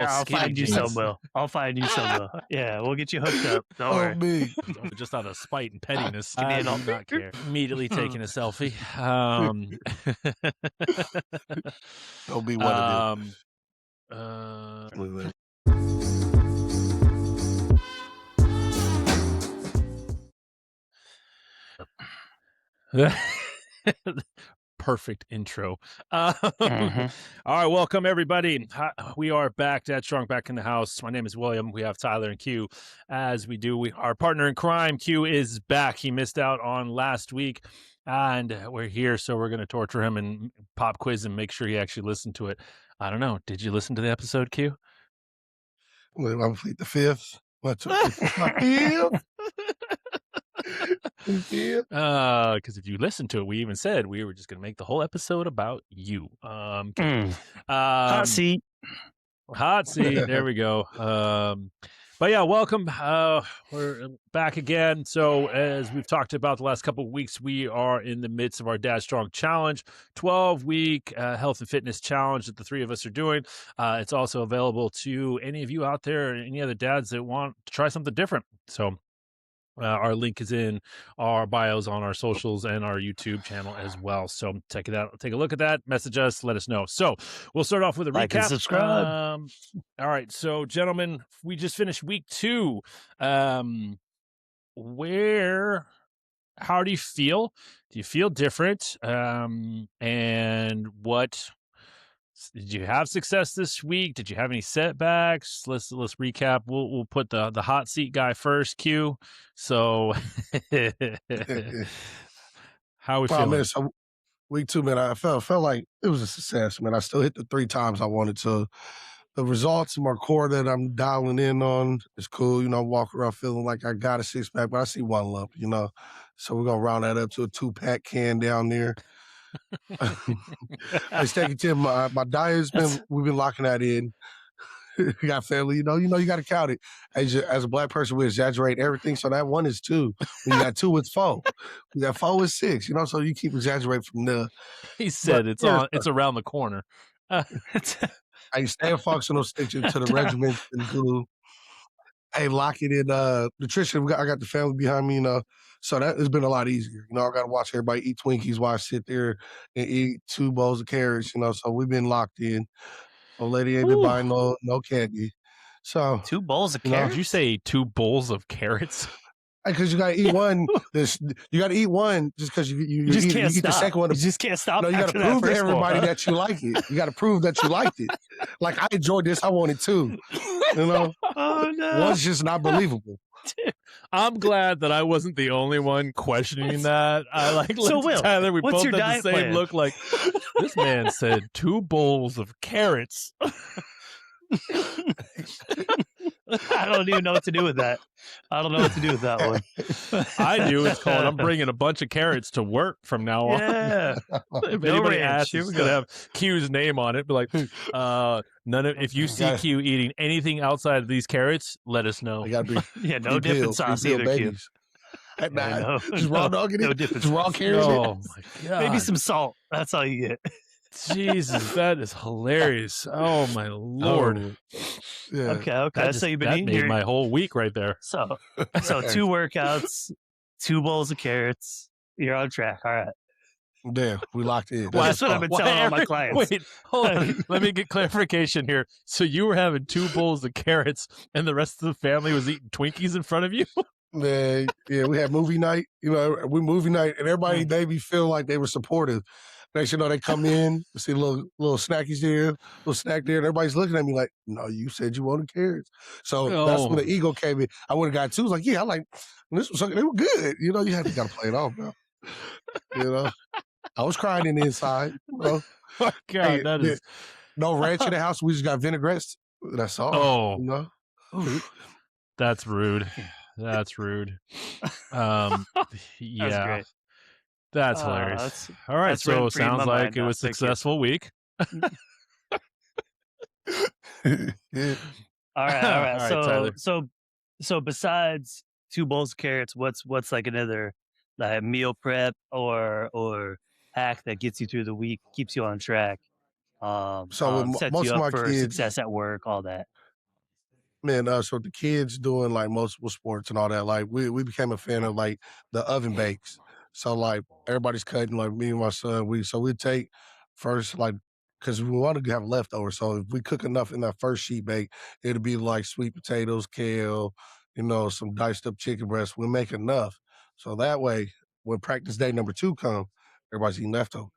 I'll skinny find you jeans. some, Will. I'll find you some, Will. Yeah, we'll get you hooked up. Don't worry. me. Just out of spite and pettiness. Give me I an do all- not care. Immediately taking a selfie. Don't be one of them. Perfect intro. Mhm. All right, welcome everybody. We are back. Dad Strong back in the house. My name is William. We have Tyler and Q. As we do, our partner in crime, Q, is back. He missed out on last week, and we're here, so we're going to torture him and pop quiz and make sure he actually listened to it. I don't know. Did you listen to the episode, Q? Well, I'm plead the fifth. What's my fifth? Because if you listen to it, we even said we were just going to make the whole episode about you. Hot seat. Hot seat. There we go. But yeah, welcome. We're back again. So as we've talked about the last couple of weeks, we are in the midst of our Dad Strong Challenge, 12-week health and fitness challenge that the three of us are doing. It's also available to any of you out there, any other dads that want to try something different. So our link is in our bios on our socials and our YouTube channel as well. So check it out. Take a look at that. Message us. Let us know. So we'll start off with a Like recap. and subscribe. All right. So, gentlemen, we just finished week 2. How do you feel? Do you feel different? And what did you have success this week? Did you have any setbacks? Let's recap. We'll put the hot seat guy first, Q. So how are we feeling? Man, so week 2, man, I felt like it was a success, man. I still hit the 3 times I wanted to. The results in my core that I'm dialing in on is cool. You know, walk around feeling like I got a 6-pack, but I see 1 lump, you know. So we're gonna round that up to a 2-pack can down there. I take it to my diet's we've been locking that in. You got family, you know, you got to count it. As a Black person, we exaggerate everything. So that 1 is 2. When you got 2, it's 4. You got 4 is 6. You know, so you keep exaggerating from there. He said it's around the corner. I stay functional, stick to the regimen and do. Hey, lock it in nutrition. I got the family behind me, you know. So that has been a lot easier. You know, I got to watch everybody eat Twinkies while I sit there and eat 2 bowls of carrots, you know. So we've been locked in. Old lady ain't been buying no candy. So 2 bowls of Did carrots. you say 2 bowls of carrots? Because you gotta eat one. You gotta eat one just because you just eat, can't you eat the stop. second one. You just can't stop. No, you gotta after that prove to first bowl, everybody huh? that you like it. You gotta prove that you liked it. Like, I enjoyed this. I want it too. You know, Oh no! one's just not believable. I'm glad that I wasn't the only one questioning that. I like So, looked at Will, Tyler. We what's both your had the diet same plan? look. Like this man said, 2 bowls of carrots. I don't even know what to do with that. I don't know what to do with that one. I do. It's called I'm bringing a bunch of carrots to work from now on. Yeah. If No anybody ranch. asks you, we're gonna have Q's name on it. Be like, none of. If you see Q eating anything outside of these carrots, let us know. I gotta be Yeah, no dipping sauce either, Q. At Yeah, night, no, just raw dogging no it. dipping Just raw sauce. carrots. Oh my god! Maybe some salt. That's all you get. Jesus, that is hilarious. Oh my lord. Yeah. Okay. So you've been that eating made my whole week right there. So 2 workouts, 2 bowls of carrots. You're on track. All right. Damn, we locked in. That's what I've been telling all my clients. Wait, hold on. Let me get clarification here. So you were having 2 bowls of carrots, and the rest of the family was eating Twinkies in front of you? Man, yeah, we had movie night. You know, we movie night, and everybody made me feel like they were supportive. Next, you know, they come in, see little snackies there, little snack there, and everybody's looking at me like, "No, you said you wanted carrots." So that's when the ego came in. I would have got 2. Like, yeah, I like this was they were good. You know, you gotta play it off, bro. You know, I was crying in the inside. You know? Oh God, Hey, that is no ranch in the house. We just got vinaigrettes. That's all. Oh. You know? That's rude. That's rude. Yeah. That's great. That's hilarious. All right, that's so rent-free in sounds my like mind it now. was a Thank you. successful week. Yeah. All right. All right, Tyler. So besides 2 bowls of carrots, what's like another like meal prep or hack that gets you through the week, keeps you on track? So with sets most you of up my for kids, success at work, all that. man, so the kids doing like multiple sports and all that, like we became a fan of like the oven bakes. So like everybody's cutting, like me and my son, we take first like because we want to have leftovers. So if we cook enough in that first sheet bake, it'll be like sweet potatoes, kale, some diced up chicken breast. We make enough. So that way, when practice day number 2 come, everybody's eating leftovers.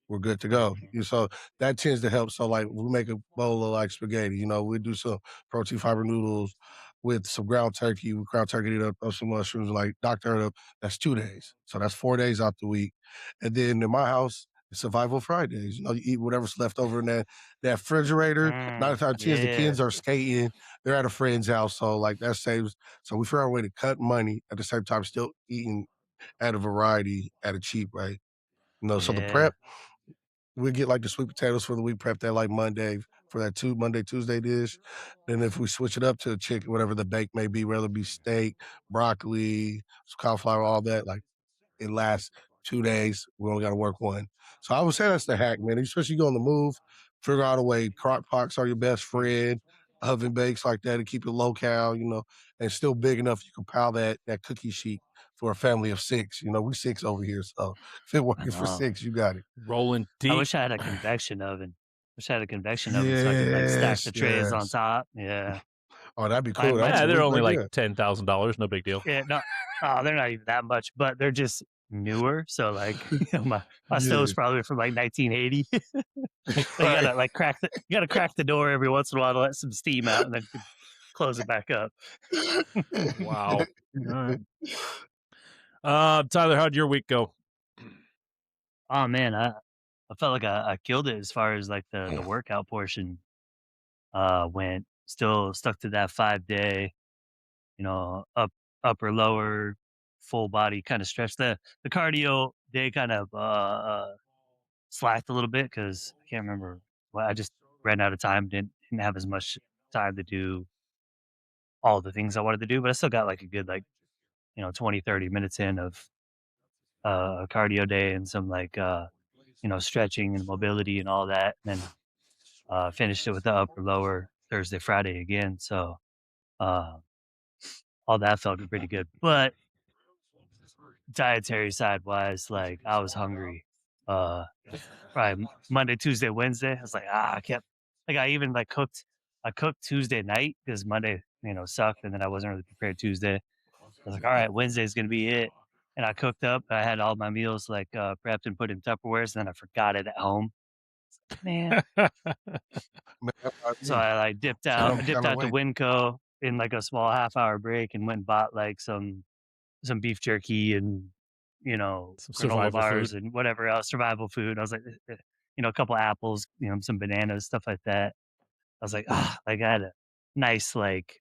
We're good to go. So that tends to help. So like we make a bowl of like spaghetti, we do some protein fiber noodles with some ground turkey. We ground turkey it up, throw some mushrooms, like Dr. Herb. That's 2 days. So that's 4 days out the week. And then in my house, it's survival Fridays. You eat whatever's left over in that refrigerator. 9 times 10, the Yeah, kids are skating. They're at a friend's house. So like that saves. So we figure out a way to cut money at the same time, still eating at a variety at a cheap rate. So the yeah. prep, we get like the sweet potatoes for the week, prep that like Monday for that Monday, Tuesday dish. Then if we switch it up to chicken, whatever the bake may be, whether it be steak, broccoli, cauliflower, all that, like it lasts 2 days. We only got to work one. So I would say that's the hack, man. Especially you go on the move, figure out a way. Crock pots are your best friend. Oven bakes like that to keep it low cal, and still big enough you can pile that cookie sheet for a family of 6. We 6 over here. So if it I works for know. 6, you got it. Rolling I deep. wish I had a convection oven. Wish I had a convection oven so I could like stack Yes, the trays on yes. top. Yeah. Oh, that'd be My cool. That my was Yeah, a they're week only right like there. $10,000. No big deal. yeah, no, they're not even that much, but they're just newer. So like my Yeah. stove's probably from like 1980. You Right. gotta like you gotta crack the door every once in a while to let some steam out and then you can close it back up. Wow. Tyler, how'd your week go? Oh man, I felt like I killed it as far as like the workout portion went. Still stuck to that 5 day, upper lower full body kind of stretch. The cardio day kind of slacked a little bit because I can't remember. Well, I just ran out of time. Didn't have as much time to do all the things I wanted to do, but I still got like a good 20, 30 minutes in of a cardio day and some like stretching and mobility and all that. And then finished it with the upper lower Thursday, Friday again. So uh, all that felt pretty good. But dietary side wise, like I was hungry. Uh, probably Monday, Tuesday, Wednesday. I was like, I kept like I even like cooked. I cooked Tuesday night because Monday, sucked, and then I wasn't really prepared Tuesday. I was like, all right, Wednesday's gonna be it. And I cooked up. I had all my meals like prepped and put in Tupperwares, and then I forgot it at home. Man, Man, that's how so it is. I like dipped And out. I'm I dipped kind of out to late. Winco in like a small half-hour break and went and bought like some beef jerky and Some granola survival bars food. and whatever else survival food. I was like, a couple apples, some bananas, stuff like that. I was like, like I had a nice like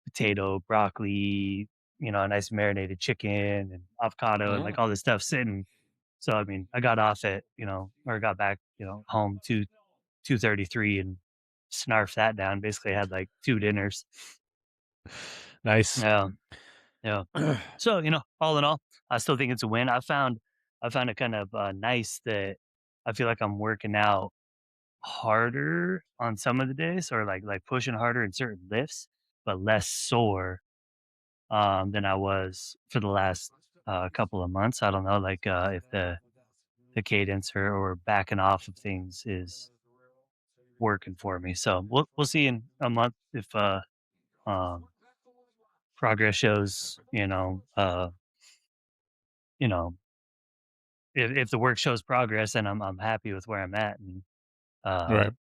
potato, broccoli, a nice marinated chicken and avocado and like all this stuff sitting. So I mean, I got off at or got back home 2:33 and snarfed that down. Basically, had like 2 dinners. Nice. Yeah, yeah. So all in all, I still think it's a win. I found it kind of nice that I feel like I'm working out harder on some of the days, or like pushing harder in certain lifts, but less sore than I was for the last couple of months. I don't know, like if the cadence or backing off of things is working for me. So we'll see in a month if um, progress shows. You know, if the work shows progress, then I'm happy with where I'm at, Right.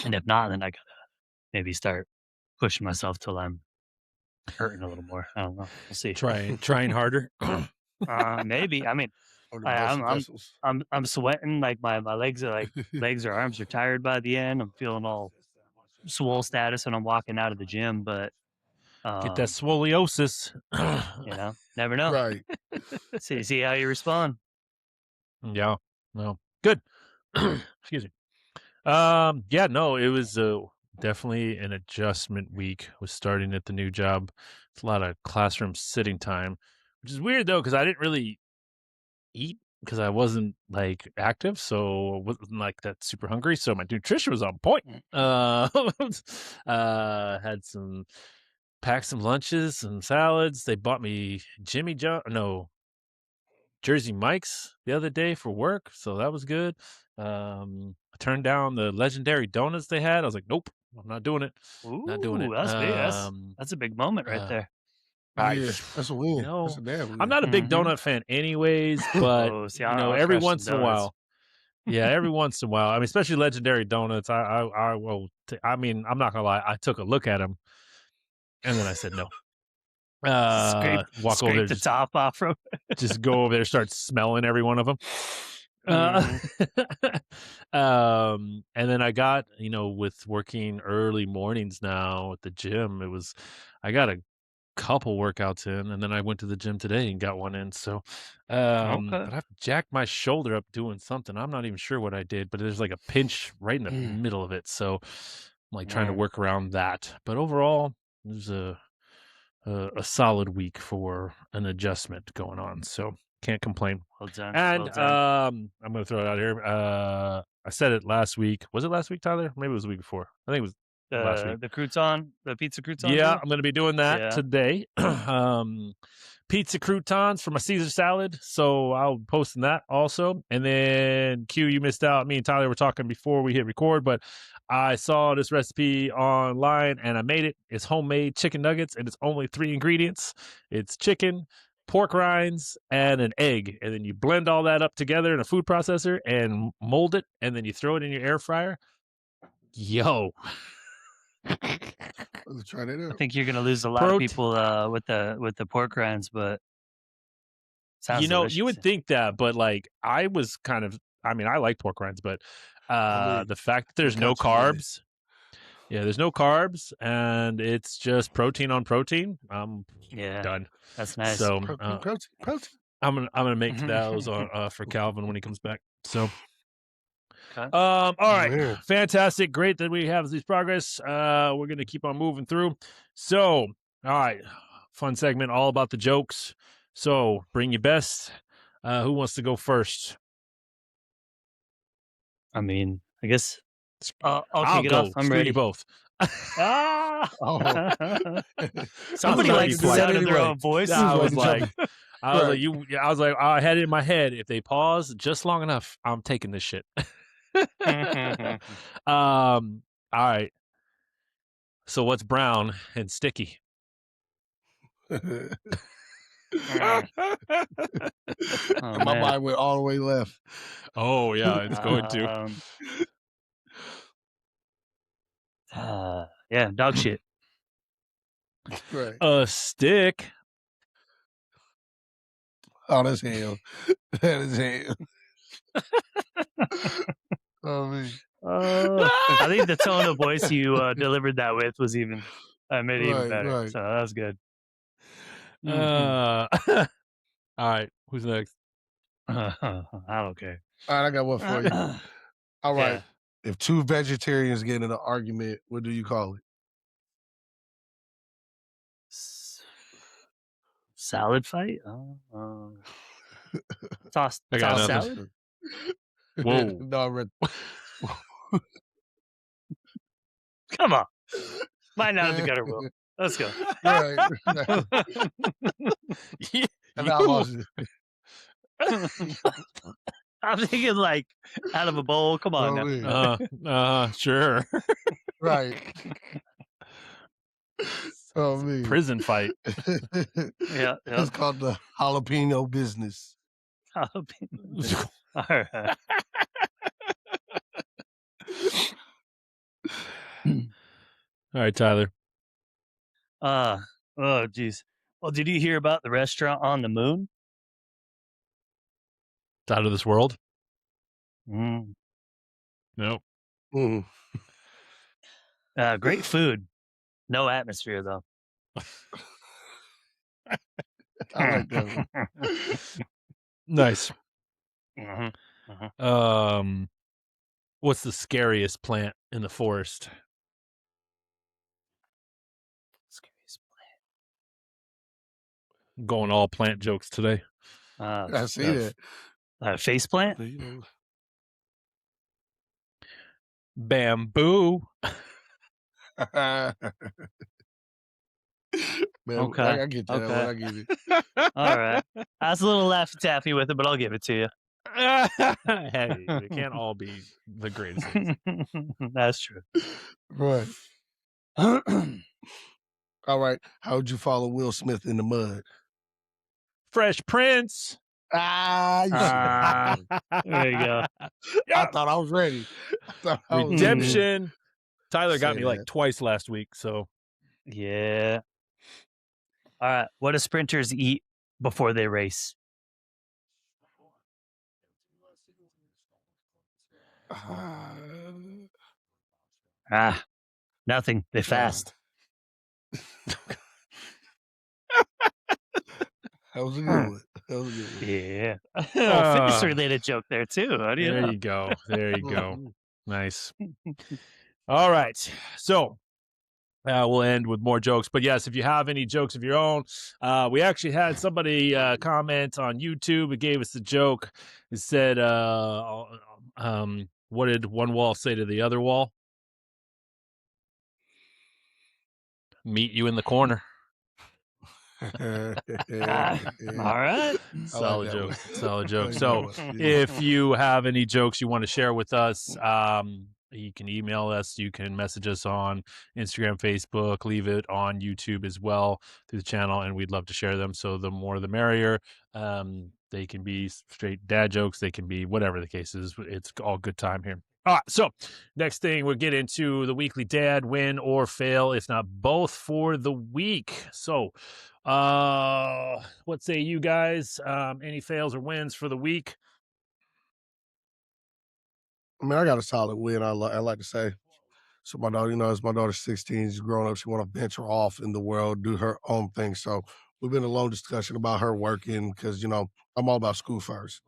and if not, then I gotta maybe start pushing myself till I'm hurting a little more. I don't know. We'll see. Trying harder. Maybe. I mean, On the I, busted I'm I'm vessels. I'm sweating. Like my legs are like legs or arms are tired by the end. I'm feeling all swole status when I'm walking out of the gym, but Get that um, scoliosis. never know. Right. See how you respond. Yeah. No. Good. Excuse me. Yeah, no, it was definitely an adjustment week. Was starting at the new job. It's a lot of classroom sitting time, which is weird though, because I didn't really eat because I wasn't like active, so I wasn't like that super hungry. So my nutrition was on point. Had some packed some lunches, some salads. They bought me Jersey Mike's the other day for work, so that was good. I turned down the legendary donuts they had. I was like, nope, I'm not doing it. Not doing Ooh, it. that's big. That's a big moment right Uh, there. I Yeah, that's a win. That's no, a damn I'm win. not a big Mhm. donut fan, anyways. But Oh, see, I'll every crush some once in a donuts. while, yeah, every once in a while. I mean, especially legendary donuts. I will. I mean, I'm not gonna lie. I took a look at them and then I said no. Scrape Walk over scrape there, the top off from just go over there, start smelling every one of them. Mhm. And then I got, with working early mornings now at the gym, I got a couple workouts in, and then I went to the gym today and got one in. So, Okay. but I've jacked my shoulder up doing something. I'm not even sure what I did, but there's like a pinch right in the middle of it. So I'm like trying to Mm. work around that. But overall, it was a solid week for an adjustment going on. So can't complain. Well done. And Well done. I'm gonna throw it out here. I said it last week. Was it last week, Tyler? Maybe it was the week before. I think it was last week. The pizza crouton Yeah, deal? I'm gonna be doing that Yeah. today. Pizza croutons for my Caesar salad. So I'll be posting that also. And then Q, you missed out. Me and Tyler were talking before we hit record, but I saw this recipe online and I made it. It's homemade chicken nuggets, and it's only 3 ingredients. It's chicken, pork rinds, and an egg. And then you blend all that up together in a food processor and mold it, and then you throw it in your air fryer. Yo. Let's try that I out. think you're gonna lose a lot of Prote people with the pork rinds, but sounds You delicious. would think that, but like I was kind of I mean, I like pork rinds, but I mean, the fact that it there's no got you with it. carbs. Yeah, there's no carbs and it's just protein on protein. I'm Yeah, done. that's nice. So, Protein, protein, protein. I'm gonna make those on for Calvin when he comes back. So, Okay. all right. Man, Fantastic. Great that we have this progress. We're gonna keep on moving through. So, all right. Fun segment all about the jokes. So, bring your best. Who wants to go first? I mean, I guess I'll I'll kick it off. go. I'm Screw you ready. both. Ah! oh, he was Somebody waiting likes to the do that sound of their anyway. own voice. He was I waiting was to jump like, in. Right. I had it in my head. If they pause just long enough, I'm taking this shit. All right. So what's brown and sticky? Mm. Oh My man. mind went all the way left. Oh yeah, it's going to. Um, yeah, dog shit. Right. A stick. Oh, that's hell. That is hell. Oh, man. I think the tone of voice you delivered that with was made it even Right, better. right. So that was good. All right. Who's next? I don't care. All right, I got one for you. All right. Yeah. If two vegetarians get in an argument, what do you call it? Salad fight? I got Toss nothing. salad? Whoa. No, I read. Come on. Mine out of the gutter rule. Let's go. Right. And I You. lost it. I'm thinking like out of a bowl. Come on Oh, now. man. Sure. Right. Oh, man. Prison fight. Yeah. It's called the jalapeno business. Jalapeno. All right. All right, Tyler. Oh, geez. Well, did you hear about the restaurant on the moon? It's out of this world. Mm. Nope. Mm. Great food. No atmosphere, though. I like that one. Nice. Mhm, mhm. What's the scariest plant in the forest? Scariest Going all plant jokes today. plant. I see that. Faceplant? You know, Bamboo. man, Okay, I get that one. okay, I get it. alright. I was a little Laffy Taffy with it, but I'll give it to Hey, they can't all be the greatest things. you. That's true. Right. All right. How would you follow Will Smith in the mud? Fresh Prince. Ah, you should have got that Ah, one. there you go. I Yeah. thought I was ready. I thought I was ready. Redemption. Tyler got Say me like that. twice last week, so Yeah. Alright, what do sprinters eat before they race? Ah, Ah, nothing. They uh, fast. that was a good Hmm. one. That was a good one. Yeah. Oh, fitness related joke there too. How do you there know? you go. There you go. Mhm. Nice. All right. So we'll end with more jokes. But yes, if you have any jokes of your own, we actually had somebody comment on YouTube. It gave us a joke. It said, what did one wall say to the other wall? Meet you in the corner. Ah, all right. I like Solid that joke. one. Solid I joke. like that So one. Yeah. if you have any jokes you want to share with us, you can email us. You can message us on Instagram, Facebook, leave it on YouTube as well through the channel, and we'd love to share them. So the more the merrier. They can be straight dad jokes. They can be whatever the case is. It's all good time here. All right. So next thing we'll get into the weekly dad win or fail, if not both, for the week. So what say you guys? Any fails or wins for the week? I mean, I got a solid win. I like to say. So my daughter, as my daughter's 16, she's grown up. She want to venture off in the world, do her own thing. So we've been in a long discussion about her working because I'm all about school first.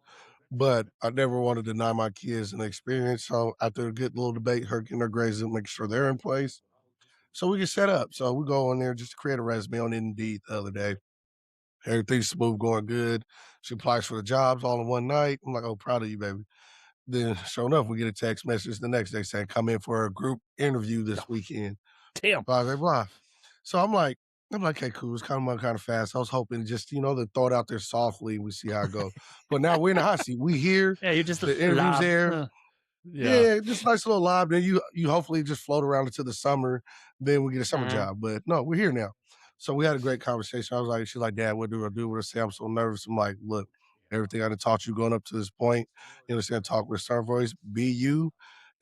But I never want to deny my kids an experience. So after a good little debate, her getting her grades and making sure they're in place, so we get set up. So we go on there just to create a resume on Indeed the other day. Everything's smooth, going good. She applies for the jobs all in one night. I'm like, oh, proud of you, baby. Then, sure enough, we get a text message the next day saying, come in for a group interview this Oh, weekend. damn. Blah, blah, blah. So I'm like, okay, cool. It's kind of fast. I was hoping just, to throw it out there softly and we see how it go. But now we're in the hot seat. We here, Yeah, you're just the interview's lob. there. Yeah. Yeah, just a nice little lob. Then you hopefully just float around into the summer. Then we get a summer Mhm. job. But no, we're here now. So we had a great conversation. I was like, she's like, Dad, what do I do? What do I say? I'm so nervous. I'm like, look, everything I done taught you going up to this point, talk with a certain voice, be you,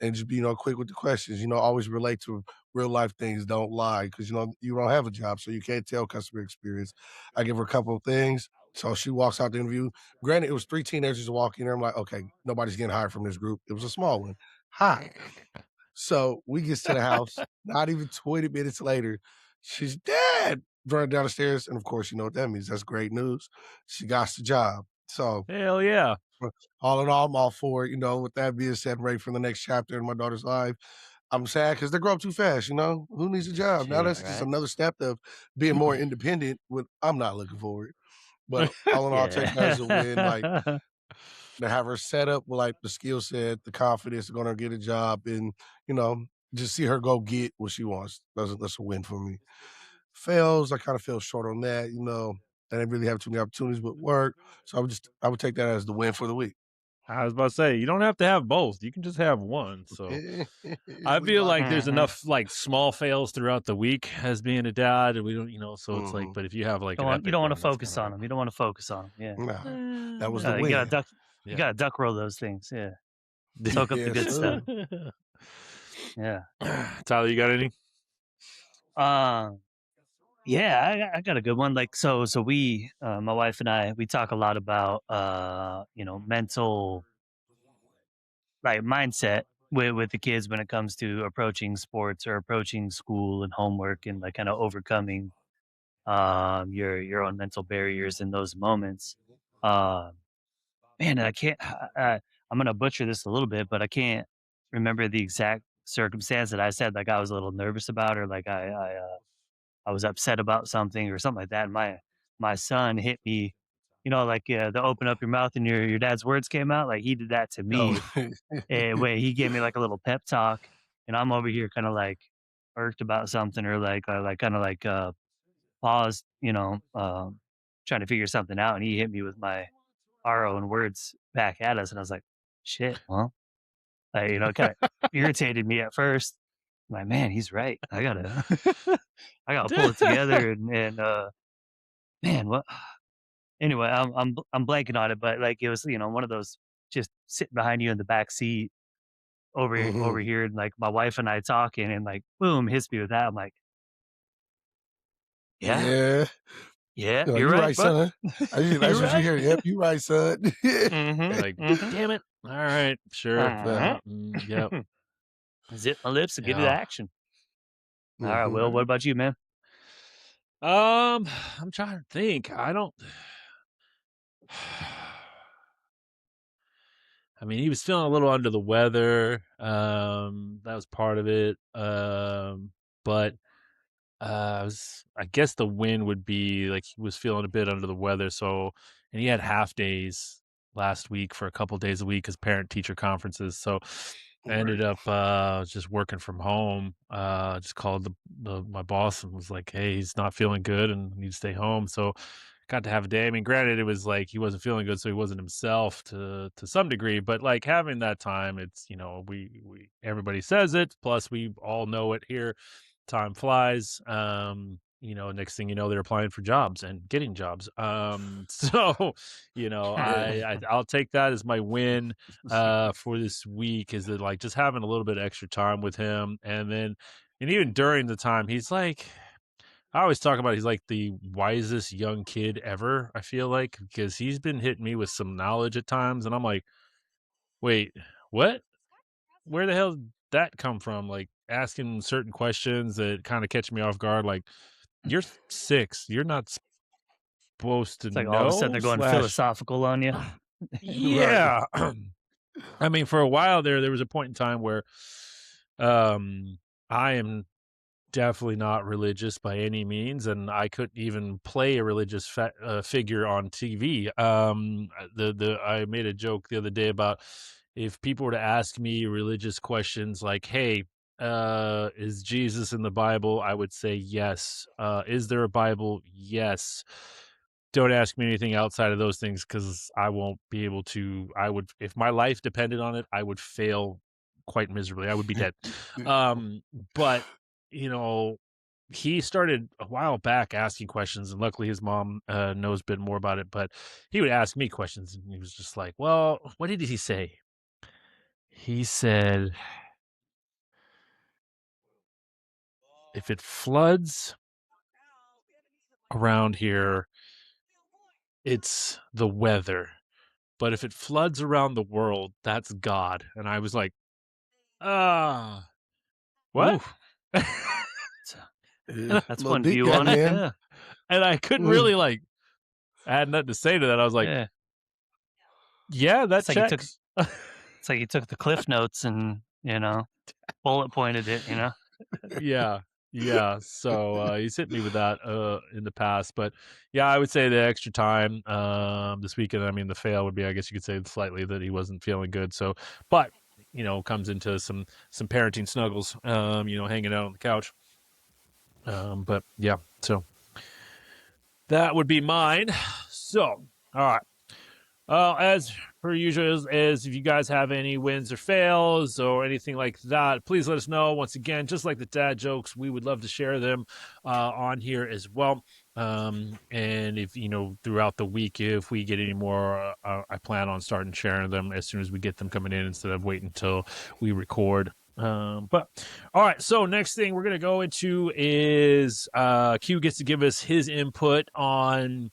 and just be, quick with the questions. Always relate to real life things. Don't lie because you don't have a job, so you can't tell customer experience. I give her a couple of things. So she walks out the interview. Granted, it was three teenagers walking there. I'm like, okay, nobody's getting hired from this group. It was a small one. Hi. So we gets to the house. Not even 20 minutes later, she's dead. Running down the stairs, and of course, you know what that means. That's great news. She got the job. So Hell yeah. all in all, I'm all for it. With that being said, ready for the next chapter in my daughter's life. I'm sad because they grow up too fast. Who needs a job now? Shit, That's just right? another step of being more independent. I'm not looking for it. But all in all, I'll take that as a win. Like Yeah. to have her set up with like the skill set, the confidence to go to get a job, and you know, just see her go get what she wants. That's a win for me. Fails, I kind of fell short on that. I didn't really have too many opportunities with work, so I would take that as the win for the week. I was about to say, you don't have to have both. You can just have one. So I We feel lock like in. there's Mhm. enough like small fails throughout the week as being a dad, and we don't, so it's like, Mhm. but if you have like Don't an want you epic don't wanna one, that's kind focus of on hard. them. You don't wanna focus on them. Yeah. Nah, that was the You gotta win. duck you Yeah. gotta duck roll those things. Yeah. Soak up the Yes, good stuff. sir. Yeah. Tyler, you got any? Um, yeah, I got a good one. Like, so we, my wife and I, we talk a lot about, mental, like, mindset with the kids when it comes to approaching sports or approaching school and homework and like kind of overcoming your own mental barriers in those moments. Um, Man, I can't. I'm gonna butcher this a little bit, but I can't remember the exact circumstance that I said like I was a little nervous about, or like I was upset about something or something like that. And my son hit me, like, the open up your mouth and your dad's words came out, like, he did that to Oh, me, where he gave me, like, a little pep talk, and I'm over here kinda, like, irked about something or, like, kinda, like, paused, trying to figure something out, and he hit me with our own words back at us, and I was like, "Shit, well," it kinda irritated me at first. I'm like, "Man, he's right. I gotta I gotta pull it together," and man, what anyway, I'm blanking on it, but, like, it was, one of those just sitting behind you in the back seat over mhm. here, and, like, my wife and I talking, and, like, boom, hits me with that. I'm like, "Yeah, Yeah. yeah, You're like, you're "You right, right, bud. son." That's You're what you right." hear. "Yep, you right, son." Mhm, Like, mhm, damn it. All right, sure. uh-huh. Yep. Zip my lips and get into Yeah. action. Alright, Mhm. Will, what about you, man? Um, I'm trying to think. I don't. I mean, he was feeling a little under the weather. That was part of it. But I guess the win would be like he was feeling a bit under the weather. So, and he had half days last week for a couple days a week as parent teacher conferences. So, I ended Right. up just working from home. Just called my boss and was like, "Hey, he's not feeling good and needs to stay home." So, got to have a day. I mean, granted, it was like he wasn't feeling good, so he wasn't himself to some degree. But like having that time, it's we everybody says it. Plus, we all know it here. Time flies. Next thing you know, they're applying for jobs and getting jobs. So I'll take that as my win for this week. Is that like just having a little bit of extra time with him, and even during the time, he's like I always talk about he's like the wisest young kid ever, I feel like, because he's been hitting me with some knowledge at times, and I'm like, "Wait, what? Where the hell did that come from?" Like, asking certain questions that kinda catch me off guard, like, "You're 6, you're not supposed to It's like all of a sudden know/" they're going philosophical on you. Right. Yeah. I mean, for a while there was a point in time where, um, I am definitely not religious by any means, and I couldn't even play a religious figure on TV. The I made a joke the other day about if people were to ask me religious questions like, "Hey, is Jesus in the Bible?" I would say yes. Is there a Bible? Yes. Don't ask me anything outside of those things because I won't be able to. I would, if my life depended on it, I would fail quite miserably. I would be dead. Um, but you know, he started a while back asking questions, and luckily his mom knows a bit more about it. But he would ask me questions, and he was just like, "Well, what did he say?" He said, "If it floods around here, it's the weather. But if it floods around the world, that's God." And I was like, "Ah, what?" Ooh, so Yeah. A that's little one deep view guy, on it, man. yeah, And I couldn't really like I had nothing to say to that. I was like, yeah. "Yeah, that It's like he took checks." it's like he took the cliff notes and, bullet pointed it. Yeah. Yeah. So, he's hit me with that, in the past, but yeah, I would say the extra time, this weekend, I mean, the fail would be, I guess you could say slightly that he wasn't feeling good. So, but, comes into some parenting snuggles, hanging out on the couch. But yeah, so that would be mine. So, all right. As per usual, as if you guys have any wins or fails or anything like that, please let us know. Once again, just like the dad jokes, we would love to share them on here as well. And if throughout the week, if we get any more, I plan on starting sharing them as soon as we get them coming in instead of waiting until we record. But all right, so next thing we're gonna go into is Q gets to give us his input on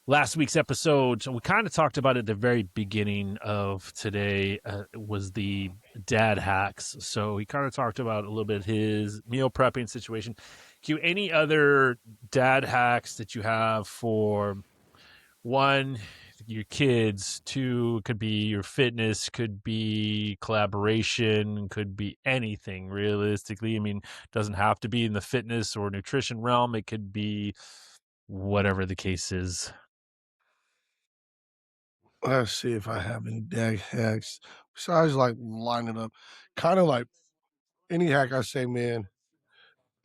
last week's episode. So we kind of talked about it at the very beginning of today. Was the dad hacks. So he kind of talked about a little bit his meal prepping situation. Q, any other dad hacks that you have for one, your kids, two, could be your fitness, could be collaboration, could be anything realistically. I mean, doesn't have to be in the fitness or nutrition realm. It could be whatever the case is. Let's see if I have any dag hacks besides like lining up. Kind of like any hack I say, man,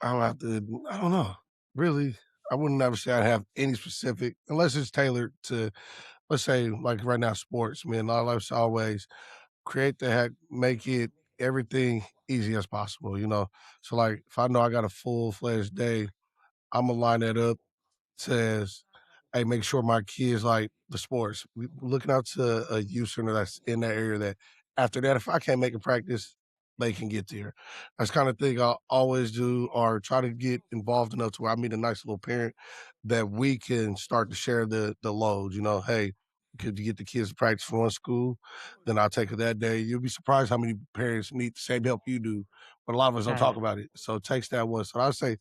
I don't have to. I don't know. Really, I wouldn't ever say I have any specific unless it's tailored to, let's say, like right now, sports. Man, my life's always create the hack, make it everything easy as possible. So like if I know I got a full fledged day, I'm gonna line that up says, "Hey, make sure my kids like the sports." We're looking out to a youth center that's in that area that after that, if I can't make a practice, they can get there. That's kind of thing I always do or try to get involved enough to where I meet a nice little parent that we can start to share the load. Hey, could you get the kids to practice for one school? Then I'll take it that day. You'll be surprised how many parents need the same help you do, but a lot of us don't talk Mm, about it. So it takes that one. So I say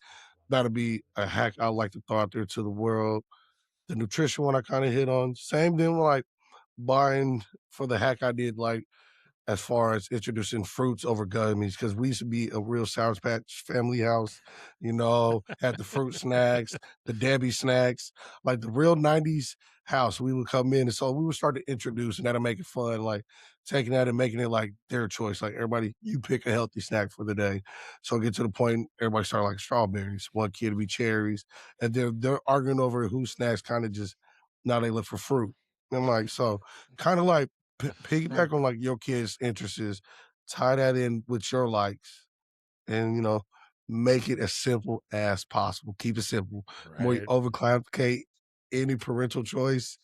that'll be a hack I like to throw out there to the world. The nutrition one I kind of hit on. Same thing like buying for the hack I did, like as far as introducing fruits over gummies, because we used to be a real Sour Patch family house, had the fruit snacks, the Debbie snacks, like the real 90s house. We would come in, and so we would start to introduce, and that'll make it fun, like taking that and making it like their choice. Like everybody, you pick a healthy snack for the day. So get to the point, everybody start like strawberries, one kid to be cherries, and they're arguing over who snacks kind of just now they look for fruit. And I'm like, so kind of like mm, piggyback on like your kids' interests, tie that in with your likes, and make it as simple as possible. Keep it simple. The more you Right. overcomplicate any parental choice,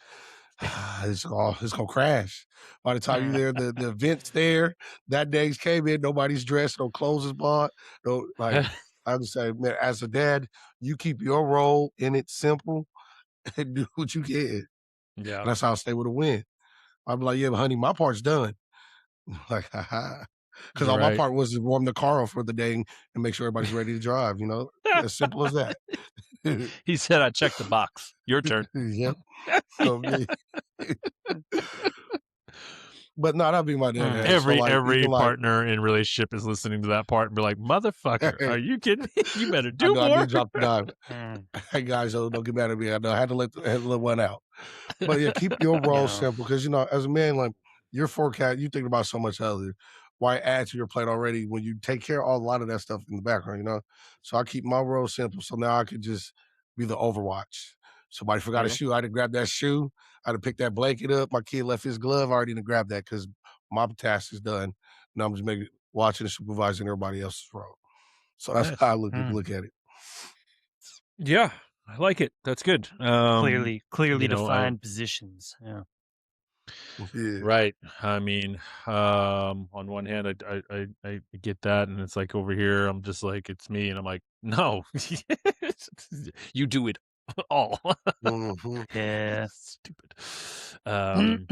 it's gonna crash. By the time you mm. there, the event's there. That day's came in, nobody's dressed, no clothes is bought. No, like I would say, man, as a dad, you keep your role in it simple and do what you can. And Yeah. that's how I stay with a win. I'd be like, yeah, but honey, my part's done. Like, because all my Right. part was to warm the car up for the day and make sure everybody's ready to drive. As simple as that. He said, "I checked the box. Your turn." Yep. So, but no, that'd be my dad Mm. hack. So, Every like, every even like, partner in relationship is listening to that part and be like, "Motherfucker, are you kidding me? You better I do know I more." did drop the dime. Mm. Hey guys, don't get mad at me. I know I had to let one out. But yeah, keep your role Yeah. simple because as a man, like your forecast, you think about so much other. Why add to your plate already when you take care of a lot of that stuff in the background? So I keep my role simple. So now I could just be the overwatch. Somebody There forgot a you go. shoe. I had to grab that shoe. I had to pick that blanket up. My kid left his glove. I already didn't grab that because my task is done. Now I'm just making watching and supervising everybody else's role. So that's how I Nice. Mm. look at it. Yeah, I like it. That's good. Clearly I defined positions. Yeah. Yeah. right. I mean, on one hand, I get that, and it's like over here, I'm just like, it's me, and I'm like, no, you do it all. Mhm. Yeah. Stupid. Um,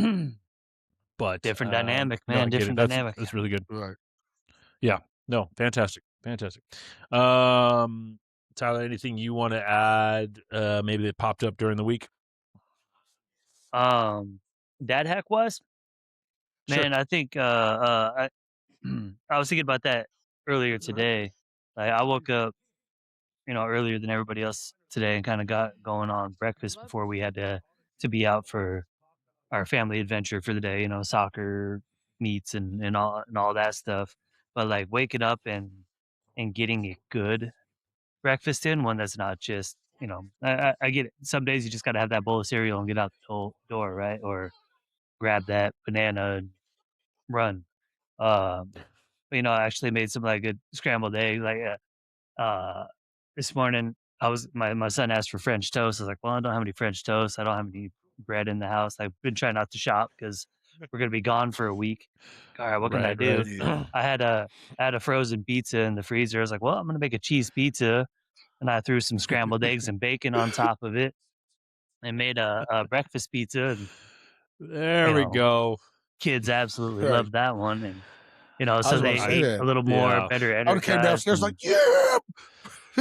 but Different dynamic, no, I man. get it. Different That's dynamic. that's really good. Right. Yeah. No, fantastic. Fantastic. Um, Tyler, anything you want to add? Maybe that popped up during the week. Um, Dad hack was, Sure. man. I think I was thinking about that earlier today. Like I woke up, earlier than everybody else today, and kind of got going on breakfast before we had to be out for our family adventure for the day. Soccer meets and all that stuff. But like waking up and getting a good breakfast in, one that's not just I get it. Some days you just got to have that bowl of cereal and get out the door, right? Or grab that banana and run. But, I actually made some like good scrambled eggs. Like this morning, my son asked for French toast. I was like, well, I don't have any French toast. I don't have any bread in the house. I've been trying not to shop because we're gonna be gone for a week. All right, what can I Right. Right. do? Yeah. I had a frozen pizza in the freezer. I was like, well, I'm gonna make a cheese pizza, and I threw some scrambled eggs and bacon on top of it, and made a breakfast pizza. And There you we know, go. kids absolutely Right. loved that one, and I was so about to they say I ate a that. little more, yeah. better I would have came energized, downstairs like, and yeah.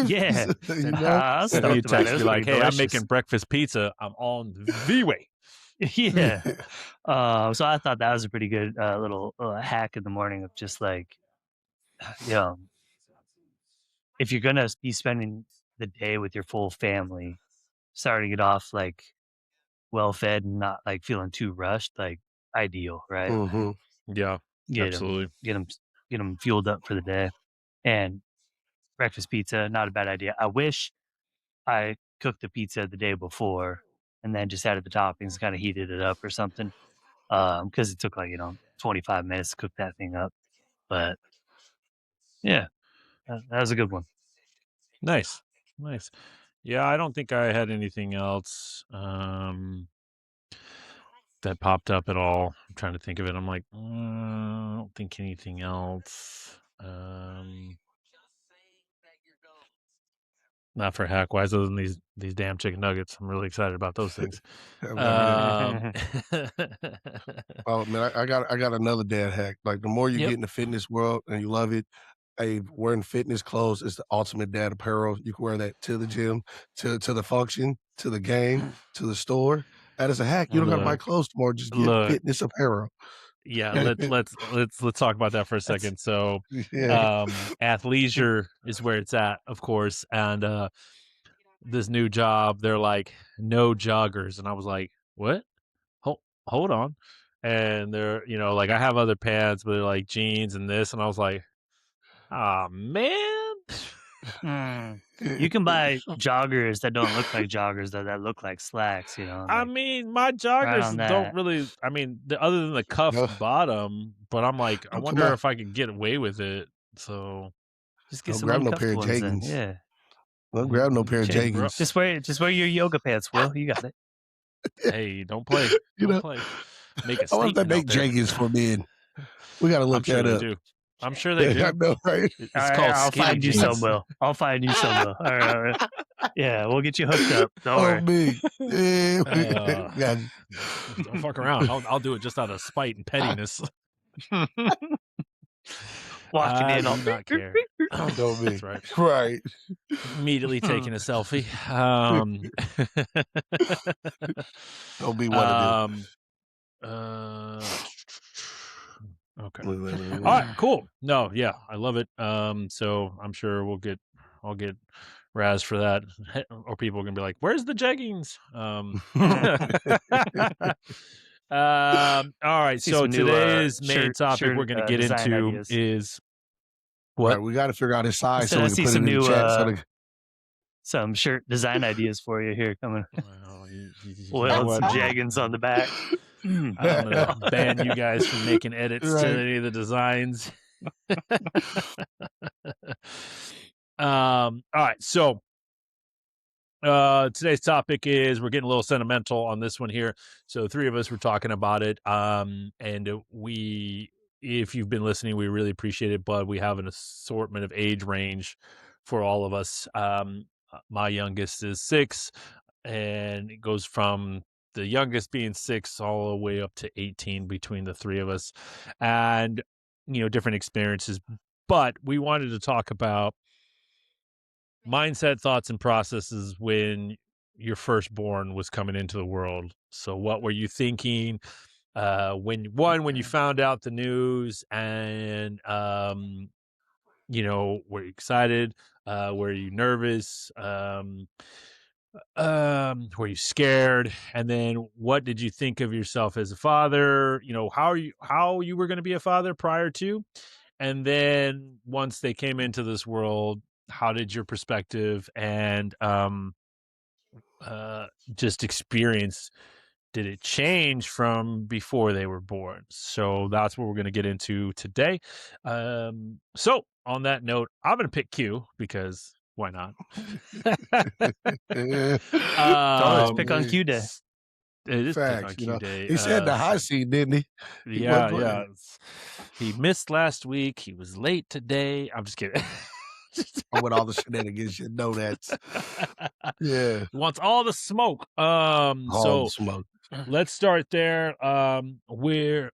yeah, you know? I was Send me a stoked about it. It text, be was like, pretty "Hey, I'm making delicious. breakfast pizza. I'm on the way." Yeah. So I thought that was a pretty good little hack in the morning of just like, you know, if you're gonna be spending the day with your full family, starting it off like well fed and not like feeling too rushed, like ideal, right? Mm-hmm. Yeah, Get them, absolutely. get them, get them fueled up for the day. And breakfast pizza, not a bad idea. I wish I cooked the pizza the day before and then just added the toppings, kind of heated it up or something. Because it took like 25 minutes to cook that thing up. But yeah, that was a good one. Nice. Nice. Yeah, I don't think I had anything else that popped up at all. I'm trying to think of it. I'm like, I don't think anything else. Not for hack wise, other than these damn chicken nuggets. I'm really excited about those things. Yeah. Um, Oh man, I got another dad hack. Like the more you yep. get in the fitness world and you love it, hey, wearing fitness clothes is the ultimate dad apparel. You can wear that to the gym, to the function, to the game, to the store. That is a hack. You don't got to buy Look, clothes tomorrow. Just get look. fitness apparel. Yeah, let's talk about that for a That's second. So, Yeah. athleisure is where it's at, of course, and this new job, they're like, no joggers, and I was like, what? Hold on, and they're like I have other pants, but they're like jeans and this, and I was like, ah man. You can buy joggers that don't look like joggers that look like slacks, I like mean, my right joggers on don't that. really. I mean, other than the cuffed No, bottom, but I'm like, I don't come wonder out. if I could get away with it. So, Just get Don't some grab no pair uncuffed of ones then. jeggings. Yeah. Don't grab no pair of Shit. bro. jeggings. Just wear your yoga pants, Will. You got it. Hey, don't play. You Don't know, play. Make a I wonder if they statement out make there. jeggings for men. We got to I'm look sure that they up. do. I'm sure they I do. know, right? All It's right, called I'll skinny find you some, jeans. Will. I'll find you some, Will. All right. Yeah, we'll get you hooked up. Don't Oh worry. me. Yeah, Uh, yeah. don't fuck around. I'll do it just out of spite and pettiness. Walking I in all. do not care. Don't That's me. right. Right. Immediately taking a selfie. Don't be one of them. Uh, okay. Look, look, look, All look. right, cool. No, yeah, I love it. So I'm sure I'll get Raz for that, or people are gonna be like, "Where's the jeggings?" All right. See So some new today's main shirt topic we're gonna get design into ideas. is Right. what? We got to figure out his I size said so I we can see put it some in the new chat. So the some shirt design ideas for you here coming. Well, you know Well, and some what? jaggins on the back. I'm gonna ban you guys from making edits to right. any of the designs. All right. So today's topic is we're getting a little sentimental on this one here. So three of us were talking about it. And we, if you've been listening, we really appreciate it, but we have an assortment of age range for all of us. My youngest is 6, and it goes from the youngest being 6 all the way up to 18 between the three of us, and different experiences. But we wanted to talk about mindset, thoughts, and processes when your firstborn was coming into the world. So what were you thinking when you found out the news, and were you excited, were you nervous, were you scared, and then what did you think of yourself as a father, how you were going to be a father prior to, and then once they came into this world, how did your perspective and just experience, did it change from before they were born? So that's what we're going to get into today. So on that note, I'm going to pick Q because why not? Always Oh, pick on man. Q Day. It is pick Facts. on Q Day. He said the hot seat, didn't he? He Yeah, wasn't yeah. playing. He missed last week. He was late today. I'm just kidding. I want all the shenanigans. You know that's yeah. He wants all the smoke. All So the smoke. let's start there. Where,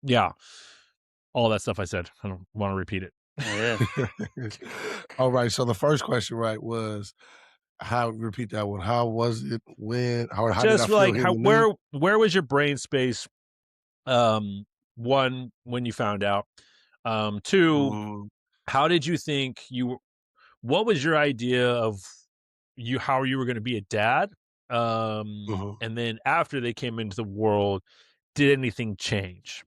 yeah, all that stuff I said. I don't want to repeat it. Yeah. All right. So the first question, right, was repeat that one. How was it when how did I Just feel like hearing how the news? where was your brain space? One, when you found out. Two, Mm, how did you think what was your idea of how you were going to be a dad? Mhm. And then after they came into the world, did anything change?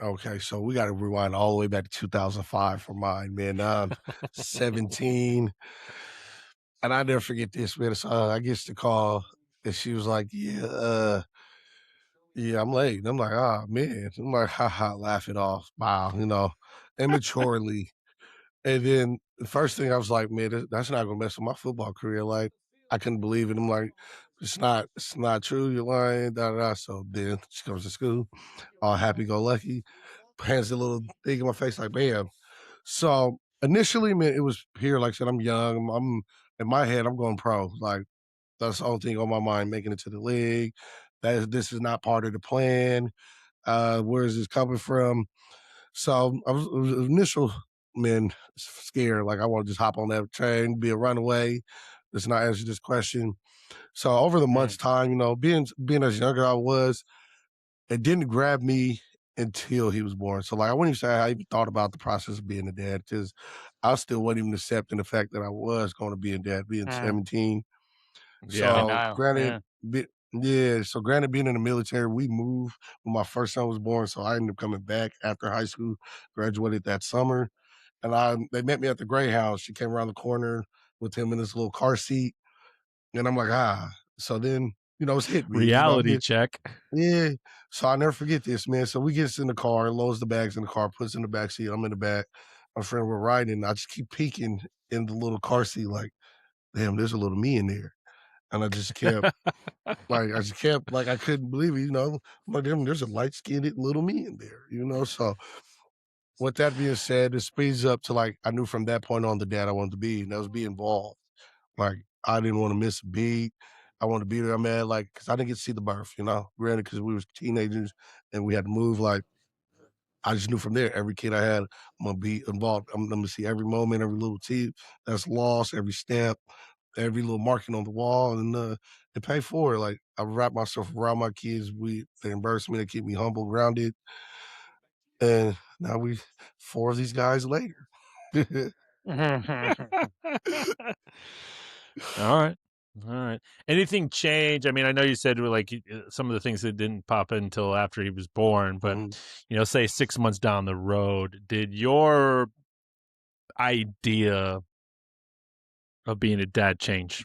Okay, so we gotta rewind all the way back to 2005 for mine, man. 17, and I never forget this, man. So, I gets the call, and she was like, yeah, I'm late." And I'm like, "Ah, man." I'm like, "Ha ha," laugh it off. Wow, immaturely. And then the first thing I was like, "Man, that's not gonna mess with my football career." Like, I couldn't believe it. I'm like, "It's not true. You're lying." Da da da. So then she comes to school, all happy go lucky, hands the little thing in my face, like, "Bam." So initially, man, it was here. Like I said, I'm young. I'm in my head. I'm going pro. Like that's the only thing on my mind, making it to the league. This is not part of the plan. Where is this coming from? So it was initial, man, scared. Like I want to just hop on that train, be a runaway. Let's not answer this question. So over the months' Mm, time, being as younger I was, it didn't grab me until he was born. So like I wouldn't even say I even thought about the process of being a dad because I still wasn't even accepting the fact that I was going to be a dad, being mm. 17. Yeah. So Denial. granted, Yeah. yeah. So granted, being in the military, we moved when my first son was born. So I ended up coming back after high school, graduated that summer, and they met me at the Greyhound. She came around the corner with him in his little car seat, and I'm like, ah. So then, it's hit me. Reality check. Yeah. So I never forget this, man. So we gets in the car, loads the bags in the car, puts in the back seat. I'm in the back. My friend we're riding. And I just keep peeking in the little car seat, like, damn, there's a little me in there. And I just kept like I couldn't believe it. I'm like, damn, there's a light skinned little me in there. So with that being said, it speeds up to like I knew from that point on the dad I wanted to be, and that was be involved. Like I didn't want to miss a beat. I wanted to be there. I'm at like because I didn't get to see the birth. Granted, because we was teenagers and we had to move. Like I just knew from there, every kid I had, I'm gonna be involved. I'm gonna see every moment, every little teeth that's lost, every step, every little marking on the wall, and to pay for it. Like I wrap myself around my kids. They embarrass me, they keep me humble, grounded, and now we four of these guys later. All right. All right. Anything change? I mean, I know you said like some of the things that didn't pop in until after he was born, but Mhm. say 6 months down the road, did your idea of being a dad change?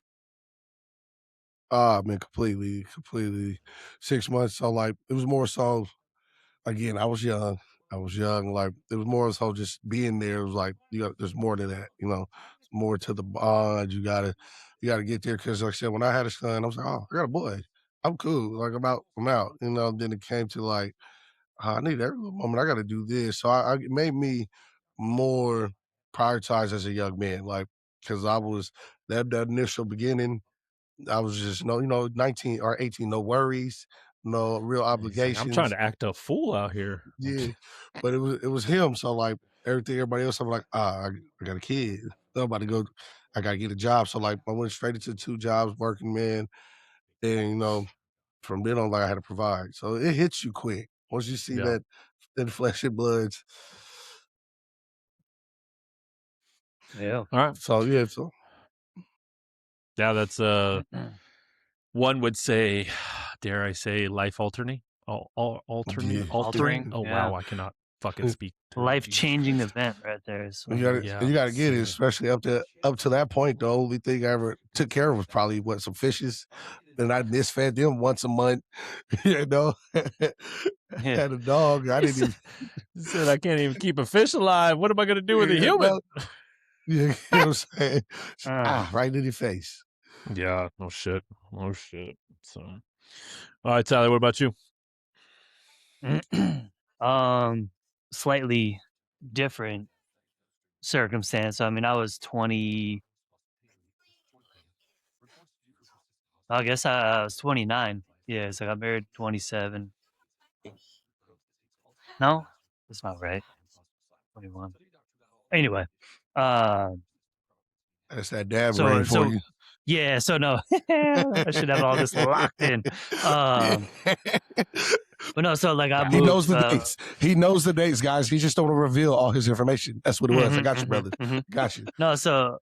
Ah, man, completely, completely. 6 months. So like it was more so again, I was young. I was young. Like it was more so just being there. It was like there's more to that. More to the bond. You gotta get there because like I said, when I had a son, I was like, oh, I got a boy. I'm cool. Like I'm out. Then it came to like, I need every little moment. I got to do this. So it made me more prioritized as a young man. Like because I was that initial beginning. I was just 19 or 18, no worries, no real He's like, I'm trying obligations. to act a fool out here. Yeah, but it was him. So like everybody else, I'm like, I got a kid. I'm about to go. I gotta get a job. So like I went straight into 2 jobs, working man, and from then on, like I had to provide. So it hits you quick once you see Yeah. that flesh and bloods. Yeah. All right. So yeah, so Yeah, that's one would say, dare I say, life altering, yeah, altering. Altering. Oh Yeah. wow, I cannot fucking speak today. Life Jesus changing Christ. event right there. You So gotta Yeah, you gotta get it, so especially up to that point. The only thing I ever took care of was probably some fishes, and I misfed them once a month. You know, yeah. had a dog. I he didn't said, even. he said, I can't even keep a fish alive. What am I going to do with a Yeah, human? no, you know what I'm saying? Uh, Right in your face. Yeah, no shit, no shit. So, all right, Tyler, what about you? um, slightly different circumstance. I mean, I was 20. I guess I was 29. Yeah, so I got married 27. No, that's not right. 21. Anyway, uh, That's that dad brain so for so you. yeah, so no, I should have all this locked in. Yeah. Um, But no, so like I He moved. knows the dates. He knows the dates, guys. He just don't want to reveal all his information. That's what it was. I got you, brother. Got you. No, so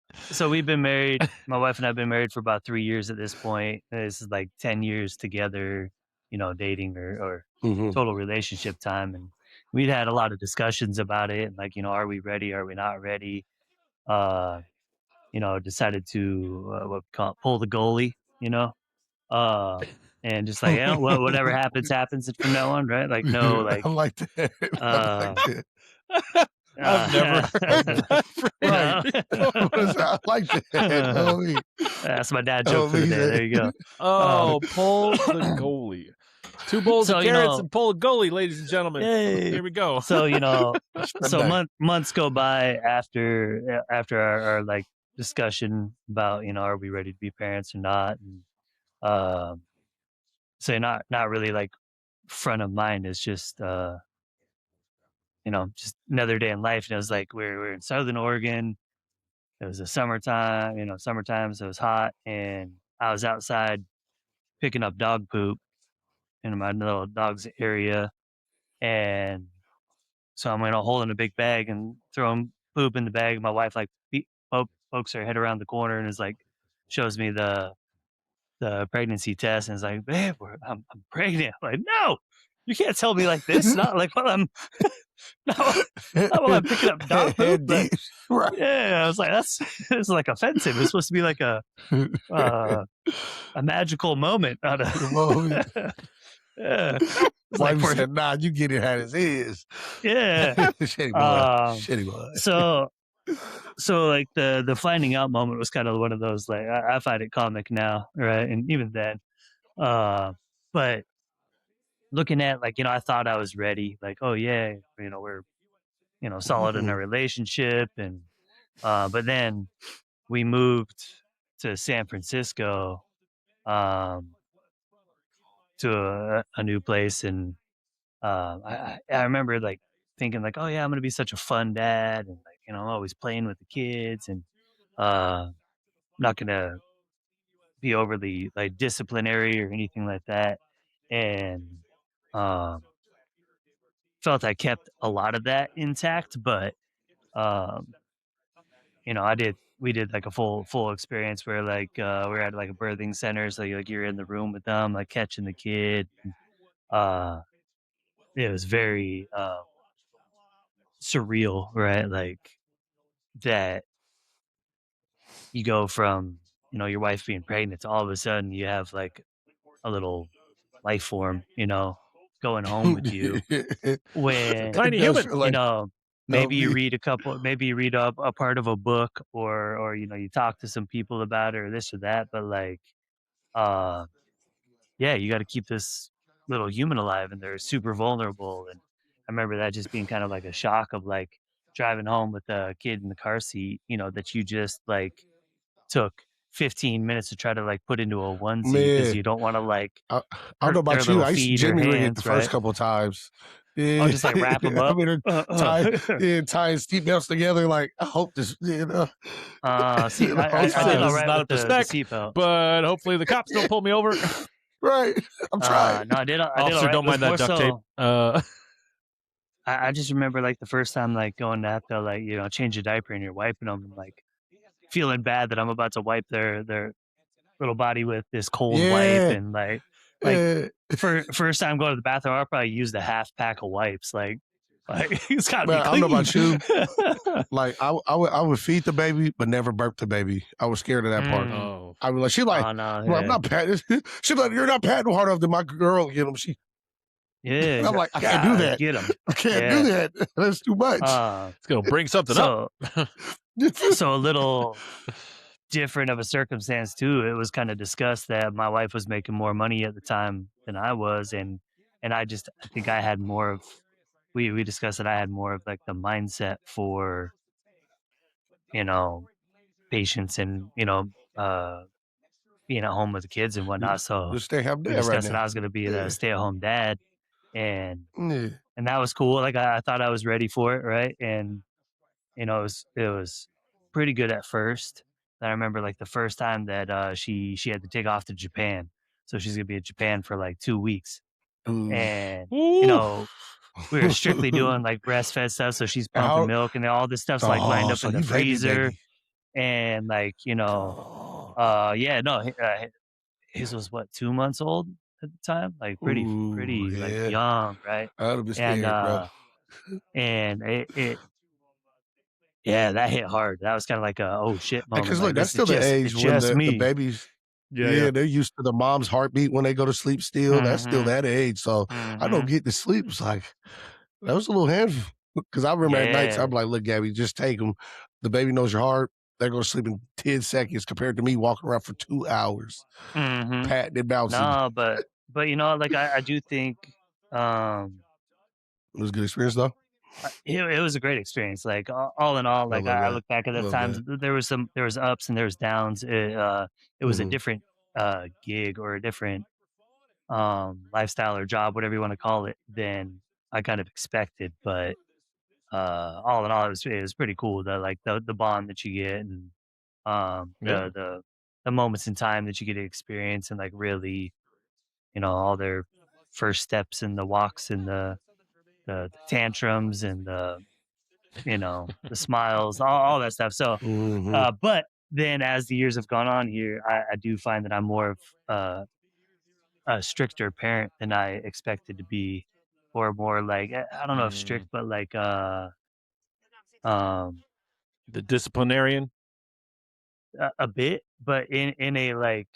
we've been married. My wife and I've been married for about 3 years at this point. This is like 10 years together, dating or Hmm. total relationship time, and we'd had a lot of discussions about it, and like, are we ready? Are we not ready? Uh, decided to what we call it, pull the goalie, uh, and just like, whatever happens, happens from now on, right? Like, no, I like, like that. I uh, like that. I've never heard that phrase Right. before. I like that. Oh, me. That's my dad joke Oh, for the me. day. There you go. Um, Oh, pull the goalie. 2 bowls of so carrots and pull a goalie, ladies and gentlemen. yay. Here we go. So Spread so that. months go by after our like discussion about are we ready to be parents or not, and um, so not really like front of mind. It's just just another day in life. And it was like we're in Southern Oregon. It was the summertime. Summertime, so it was hot, and I was outside picking up dog poop in my little dog's area, and so I'm holding a big bag and throwing poop in the bag. My wife like pokes her head around the corner and is like, shows me the pregnancy test and is like, babe, I'm pregnant. I'm like, no, you can't tell me like this. Not like while I'm not, not while I'm picking up dog poop. Head But deep. Right. yeah, I was like, that's it's like offensive. It's supposed to be like uh, a magical moment. Not The moment. yeah. It's like Wife said, nah, you get it how it is. yeah. Shitty boy. Shitty boy. So like the finding out moment was kind of one of those, like I find it comic now, right? And even then, but looking at, like, I thought I was ready, like, oh yeah, we're solid in our relationship, and but then we moved to San Francisco, um, to a new place, and I remember like thinking like, oh yeah, I'm gonna be such a fun dad, and like I'm always playing with the kids, and not gonna be overly like disciplinary or anything like that, and um, felt I kept a lot of that intact, but um, I did. We did like a full experience where like we're at like a birthing center, so like you're in the room with them, like catching the kid. Uh, it was very surreal, right? Like that you go from your wife being pregnant to all of a sudden you have like a little life form, going home with you. It's a When It tiny does human. feel like maybe you me. read maybe you read a part of a book, or you talk to some people about it or this or that, but like uh yeah, you got to keep this little human alive, and they're super vulnerable. And I remember that just being kind of like a shock of like driving home with a kid in the car seat, that you just like took 15 minutes to try to like put into a onesie because Man, you don't want to like I don't hurt know their about you. little I used to feet or jimmy rig it the hands, first right? couple of times. I'll Yeah, just like wrap them I up. mean, tie, yeah, tying seat belts together. Like, I hope this, See, whole I did This all time. is right not with up to the spec, seatbelt. but hopefully the cops don't pull me over. Right. I'm trying. No, I did all Officer, right. don't It was mind that more duct tape. so. I just remember like the first time like going to have to like change a diaper and you're wiping them, and like feeling bad that I'm about to wipe their little body with this cold wipe, Yeah. and like Yeah. for first time going to the bathroom, I probably used a half pack of wipes. Like it's got to be Man, I don't know clean. about you. Like, I would feed the baby, but never burp the baby. I was scared of that part. Oh. I was like, she like, Oh no, I'm yeah, not patting. She's like, you're not patting hard enough. Then my girl get him. yeah. I'm like, I can't do God, that. get them. I can't do Yeah. that. That's too much. It's going to bring something up. So so a little different of a circumstance too. It was kind of discussed that my wife was making more money at the time than I was, and I think I had more of we discussed that I had more of like the mindset for you know patience, and being at home with the kids and You whatnot. So just stay have we dad right discussed that now. I was going to be the Yeah. stay at home dad, and Yeah. and that was cool. Like I thought I was ready for it, right? And it was pretty good at first. I remember like the first time that she had to take off to Japan, so she's gonna be in Japan for like 2 weeks. Ooh. and Ooh. we were strictly doing like breastfed stuff. So she's pumping How milk, and then all this stuff's like lined oh, up so in the you freezer, baby. and like yeah, no, his was what, 2 months old at the time, like Ooh, pretty like yeah. young, right? I would've been And scared, bro. it yeah, that hit hard. That was kind of like a oh shit moment. Because Like look, that's this is still the age when just the me. babies Yeah, yeah. yeah, they're used to the mom's heartbeat when they go to sleep still. That's still Mm-hmm. that age. So I know Mm-hmm. getting to sleep was like that was a little handful. Because I remember at nights, Yeah. I'm like, look, Gabby, just take them. The baby knows your heart. They're going to sleep in 10 seconds compared to me walking around for 2 hours, Mm-hmm. patting and bouncing. No, but like I do think um It was a good experience, though. it was a great experience. Like all in all, I like love I that. look back at I the love times, that. there was ups and there was downs. It was a Hmm. different gig or a different lifestyle or job, whatever you want to call it, than I kind of expected. But all in all, it was pretty cool. The bond that you get, and Yeah. the moments in time that you get to experience, and like really, all their first steps and the walks and the tantrums and the smiles, all that stuff. So, Hmm. but then as the years have gone on here, I do find that I'm more of a stricter parent than I expected to be, or more like I don't know if Mm. strict, but like um The disciplinarian. a bit, but in a like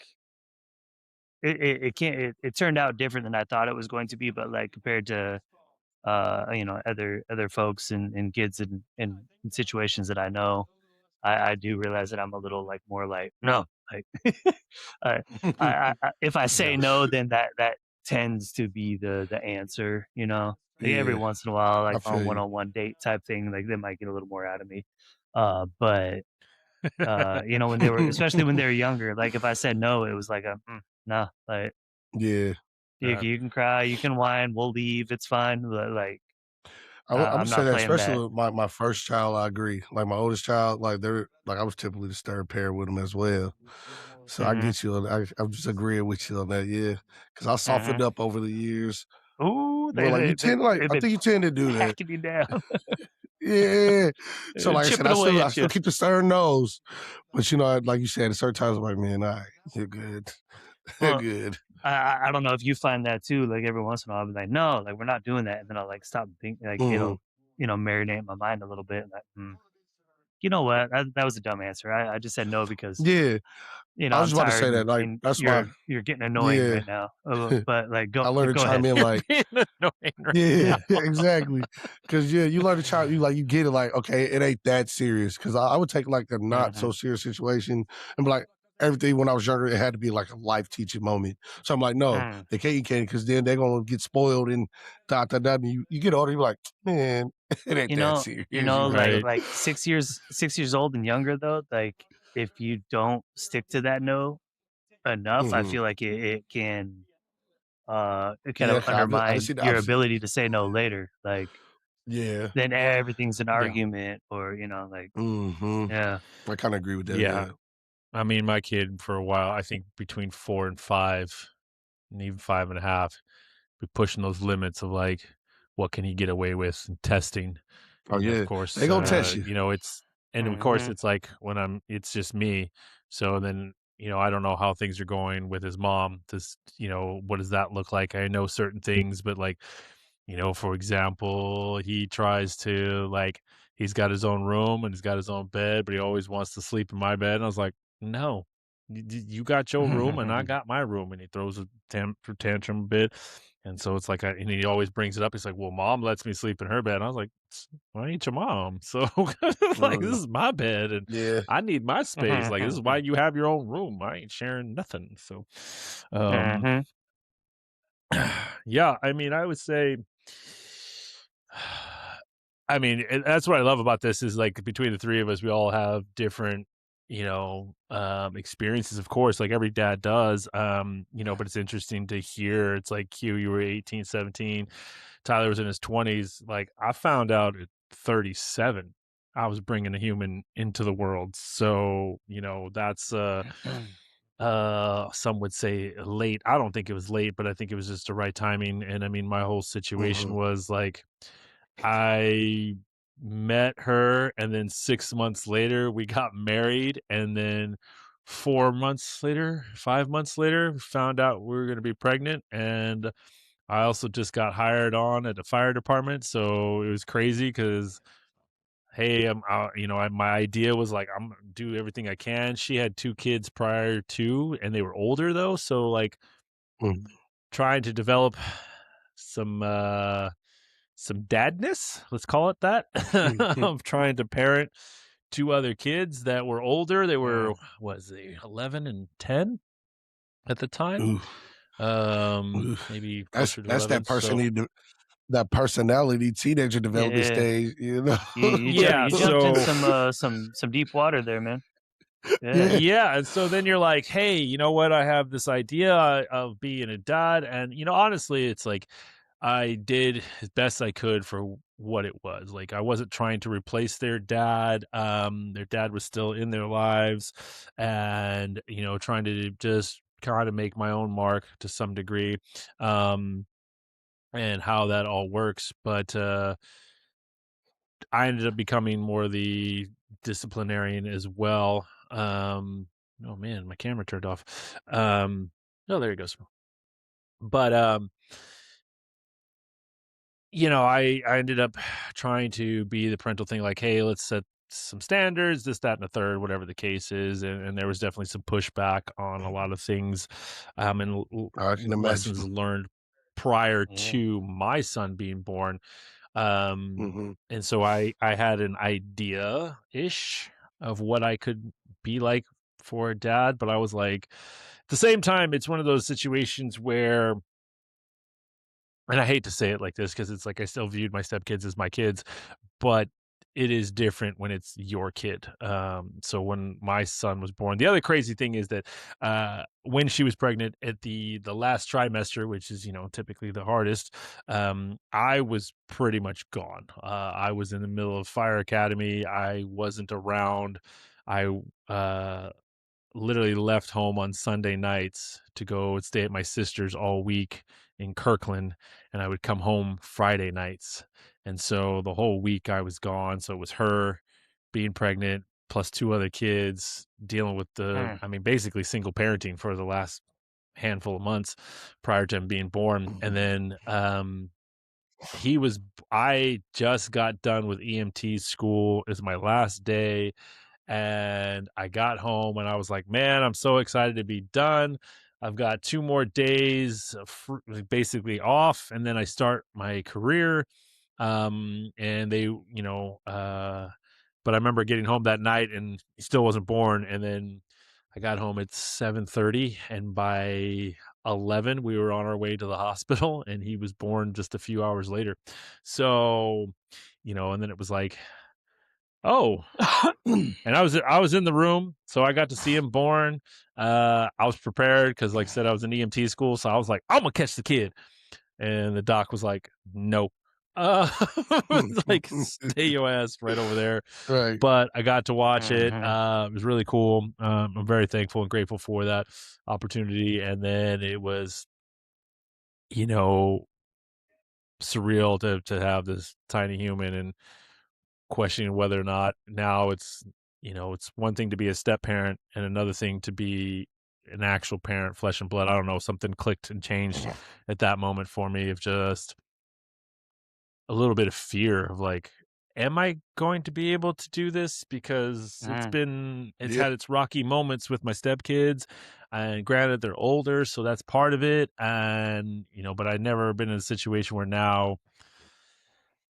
it can't it turned out different than I thought it was going to be, but like compared to other folks and kids in situations that I know, I do realize that I'm a little like more like no, like I, if I say Yeah. no, then that tends to be the answer, like every Yeah. once in a while, like I on feel you. one-on-one date type thing, like they might get a little more out of me. But when they were, especially when they were younger, like if I said no, it was like no, like Yeah. you can cry, you can whine, we'll leave, it's fine. Like I'm gonna I'm say not that, playing especially that. with my first child, I agree. Like my oldest child, like they're like I was typically the third parent with them as well. So I Hmm. get you. I'm just agreeing with you on that. Yeah, because I softened Hmm. up over the years. Ooh, Well, like you tend, like they've I been think you tend to do that. hacking you down, Yeah. So like I said, chipping away I at still you. keep the stern nose, but like you said, at certain times I'm like, man, you're good, you're Well, good. I don't know if you find that too. Like every once in a while, I'll be like, no, like we're not doing that, and then I'll like stop thinking, like Hmm. it'll marinate my mind a little bit. Like, you know what? That was a dumb answer. I just said no because Yeah, I was I'm just about to tired say that. Like and that's why. you're getting annoying Yeah, right now. But like I learned to go chime ahead. in You're like. being annoying right Yeah, now. exactly. Because you learn to try. You get it. Like, okay, it ain't that serious. Because I would take like a not Hmm. so serious situation and be like everything when I was younger. It had to be like a life teaching moment. So I'm like, no, Mm. they can't eat candy because then they're gonna get spoiled and dot dot dot. And you get older, you're like, man, it ain't that serious. You know. Right. Like 6 years old and younger though, like if you don't stick to that no enough, I Hmm. feel like it can it kind Yeah, of I just undermine see the your opposite. ability to say no later. Like Yeah. then everything's an Yeah. argument, or like Hmm. yeah. I kind of agree with that. Yeah. Yeah. I mean, my kid for a while, I think between 4 and 5, and even 5.5, be pushing those limits of like what can he get away with and testing. Oh And of yeah, they course, gonna test you. and of course Hmm. it's like when it's just me. So then, I don't know how things are going with his mom. What does that look like? I know certain things, but like, for example, he tries to like, he's got his own room and he's got his own bed, but he always wants to sleep in my bed. And I was like, no, you got your room and I got my room. And he throws a tantrum a bit. And so it's like, and he always brings it up. He's like, well, mom lets me sleep in her bed. And I was like, "Well, I ain't your mom. So like, this Mm, is my bed and yeah. I need my space. Like, this is why you have your own room. I ain't sharing nothing. So, um, Hmm. yeah, I mean, I would say, I mean, that's what I love about this is like between the three of us, we all have different, experiences, of course, like every dad does. But it's interesting to hear. It's like Q, you were 18, 17. Tyler was in his 20s. Like I found out at 37, I was bringing a human into the world. So, that's some would say late. I don't think it was late, but I think it was just the right timing. And I mean, my whole situation Mhm. was like I met her, and then 6 months later, we got married, and then 4 months later, 5 months later, we found out we were gonna be pregnant, and I also just got hired on at the fire department, so it was crazy because, hey, my idea was, like, I'm gonna do everything I can. She had 2 kids prior to, and they were older, though, so, like, Mhm. trying to develop some, uh some dadness, let's call it that, Mhm. of trying to parent 2 other kids that were older. They were, Mm. what was they, 11 and 10 at the time? Ooh, ooh. Maybe That's closer to that's 11, that so that personality teenager development Yeah. stage, you know? You yeah, jumped in so some deep water there, man. Yeah. Yeah. yeah, and so then you're like, "Hey, you know what? I have this idea of being a dad," and, honestly, it's like, I did as best I could for what it was. Like, I wasn't trying to replace their dad was still in their lives and, trying to just kinda make my own mark to some degree, um, and how that all works, but, I ended up becoming more the disciplinarian as well. Oh man, my camera turned off. Oh, there it goes. But I ended up trying to be the parental thing, like, hey, let's set some standards, this, that, and the third, whatever the case is. And there was definitely some pushback on a lot of things, and I can lessons imagine. learned prior Yeah. to my son being born. Um, Mhm. and so I had an idea-ish of what I could be like for a dad, but I was like, at the same time, it's one of those situations where, and I hate to say it like this because it's like I still viewed my stepkids as my kids, but it is different when it's your kid. So when my son was born, the other crazy thing is that when she was pregnant at the last trimester, which is typically the hardest, I was pretty much gone. I was in the middle of fire academy. I wasn't around. I uh, literally left home on Sunday nights to go and stay at my sister's all week in Kirkland, and I would come home Friday nights. And so the whole week I was gone. So it was her being pregnant plus 2 other kids, dealing with Mm. basically single parenting for the last handful of months prior to him being born. And Mhm. then he was I just got done with EMT school. It's my last day, and I got home and I was like, "Man, I'm so excited to be done. I've got 2 more days of basically off, and then I start my career." And but I remember getting home that night and he still wasn't born, and then I got home at 7:30, and by 11, we were on our way to the hospital, and he was born just a few hours later. So, and then it was like, "Oh," and I was in the room, so I got to see him born. I was prepared because, like I said, I was in EMT school, so I was like, "I'm gonna catch the kid," and the doc was like, "Nope." Uh, it's like, "Stay your ass right over there." Right. But I got to watch it. Mhm. It was really cool. I'm very thankful and grateful for that opportunity. And then it was, you know, surreal to have this tiny human and questioning whether or not now it's one thing to be a step parent and another thing to be an actual parent, flesh and blood. I don't know, something clicked and changed at that moment for me of just a little bit of fear of like, am I going to be able to do this? Because Mm. it's Yeah. had its rocky moments with my stepkids, and granted they're older, so that's part of it. And but I've never been in a situation where now,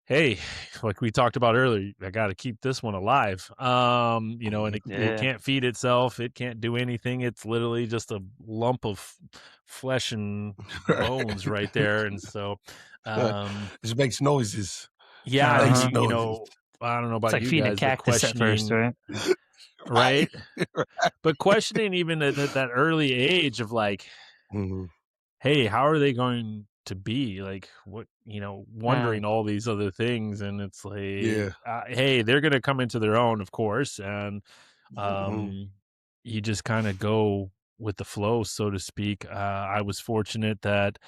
hey, like we talked about earlier, I got to keep this one alive. And it Yeah. can't feed itself, it can't do anything. It's literally just a lump of flesh and bones right there, and so Right. um Just makes noises. Just yeah, and makes Uh-huh. noises. I don't know It's about like you feeding a guys, but cactus at first, questioning, right? Right. right? But questioning even at that early age of like, Mhm. hey, how are they going to be? Like, what, Mm. wondering all these other things. And it's like, Yeah. hey, they're going to come into their own, of course. And Mhm. you just kind of go with the flow, so to speak. I was fortunate that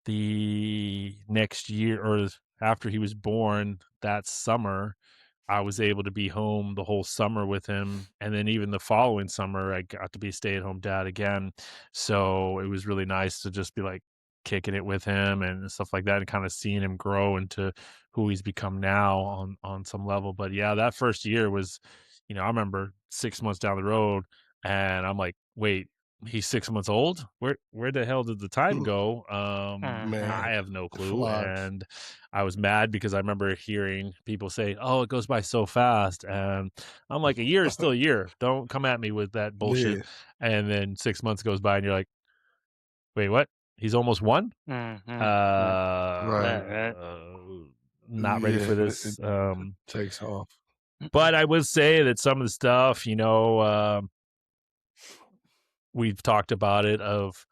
the next year or after he was born that summer, I was able to be home the whole summer with him, and then even the following summer, I got to be stay-at-home dad again. So it was really nice to just be like kicking it with him and stuff like that, and kind of seeing him grow into who he's become now on some level. But yeah, that first year was, I remember 6 months down the road, and I'm like, wait, he's 6 months old. Where the hell did the time go? I Mhm. Man, have no it clue, flies. and I was mad because I remember hearing people say, "Oh, it goes by so fast," and I'm like, "A year is still a year. Don't come at me with that bullshit." Yeah, And then 6 months goes by, and you're like, "Wait, what? He's almost one? Mhm. Yeah. Uh, right. Right, right. not ready Yeah, for it this." takes off. But I will say that some of the stuff, we've talked about it. Of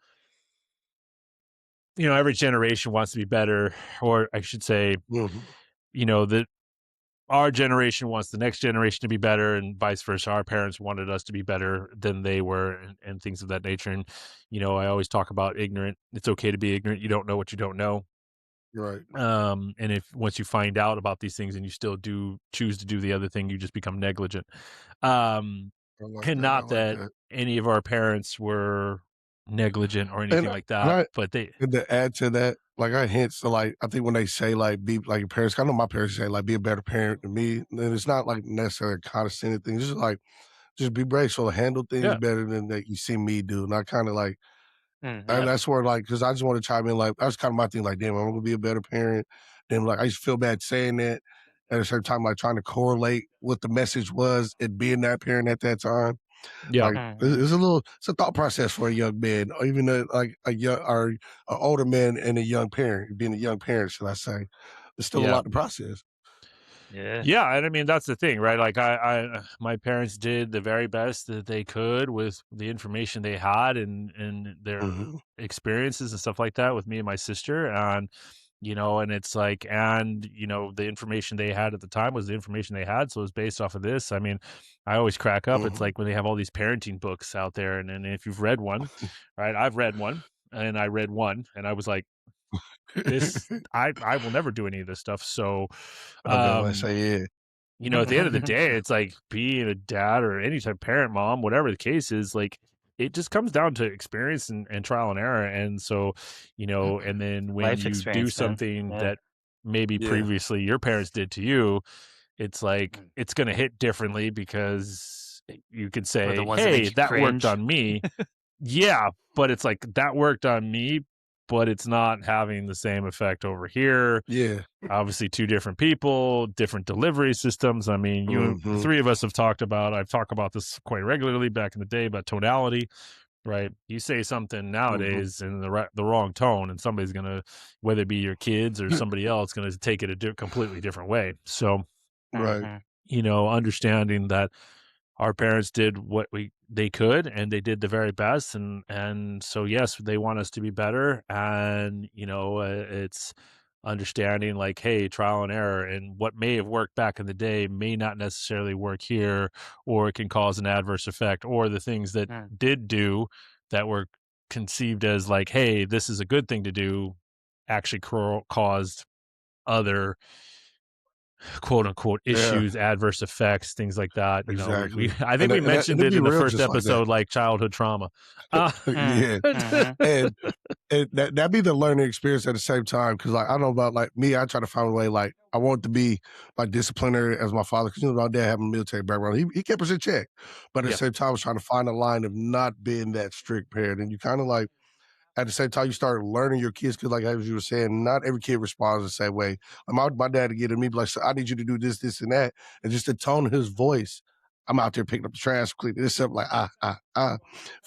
every generation wants to be better, or I should say, Mhm. that our generation wants the next generation to be better, and vice versa. Our parents wanted us to be better than they were, and things of that nature. And I always talk about ignorant. It's okay to be ignorant. You don't know what you don't know. Right. And if once you find out about these things and you still do choose to do the other thing, you just become negligent. Um, I like and that. I not like that that. any of our parents were negligent or And anything like and that, I but they, and to add to that, like I hints to like I think when they say like be like your parents, I know my parents say like be a better parent than me. And it's not like necessarily a condescending thing. It's just like just be brave so to handle things yeah, better than that you see me do. And I kind of like and Yep. that's where like because I just want to chime in like that's kind of my thing. Like damn, I'm gonna be a better parent. Then like I just feel bad saying that. At a certain time, like trying to correlate what the message was and being that parent at that time. yeah, Like Mhm. it's a thought process for a young man, or even like a young or an older man and a young parent, being a young parent, should I say? There's still a yeah. lot to process. Yeah. Yeah, and I mean that's the thing, right? Like my parents did the very best that they could with the information they had, and their Hmm. experiences and stuff like that with me and my sister. And and it's like, and the information they had at the time was the information they had, so it was based off of this. I mean, I always crack up. It's Hmm. like when they have all these parenting books out there, and if you've read one, right? I've read one, and I read one, and I was like, this, I will never do any of this stuff. So, Okay, let's um say yeah. at the end of the day, it's like being a dad or any type of parent, mom, whatever the case is, like it just comes down to experience and trial and error. And so, and then when Life you do experience, man. something Yeah. that maybe Yeah, previously your parents did to you, it's like Mm. it's going to hit differently because you could Or the say, ones that hey, make you that worked cringe. on me. Yeah, but it's like that worked on me, but it's not having the same effect over here. yeah. Obviously, 2 different people, different delivery systems. I mean, the Hmm. 3 of us have talked about I've talked about this quite regularly back in the day about tonality, right? You say something Hmm. nowadays in the wrong tone, and somebody's gonna, whether it be your kids or somebody else, gonna take it a completely different way. So, Right. Mhm. understanding that our parents did what they could, and they did the very best, and so yes, they want us to be better. And it's understanding like, hey, trial and error, and what may have worked back in the day may not necessarily work here, or it can cause an adverse effect, or the things that Mm. did do that were conceived as like, hey, this is a good thing to do, actually caused other quote unquote Yeah, issues, adverse effects, things like that. We exactly. I think we And mentioned to it be in the real, first just like that. episode, like childhood trauma. Uh, Mm. Yeah. Mhm. And that be the learning experience at the same time. Cause like I don't know about like me, I try to find a way like I want to be like disciplinary as my father, because my dad having a military background. He kept us in check. But at the yeah, same time I was trying to find a line of not being that strict parent. And you kind of like at the same time, you start learning your kids because, like as you were saying, not every kid responds the same way. Like my dad to get at me, be like, so I need you to do this, this, and that. And just the tone of his voice, I'm out there picking up the trash, cleaning this up, like, ah.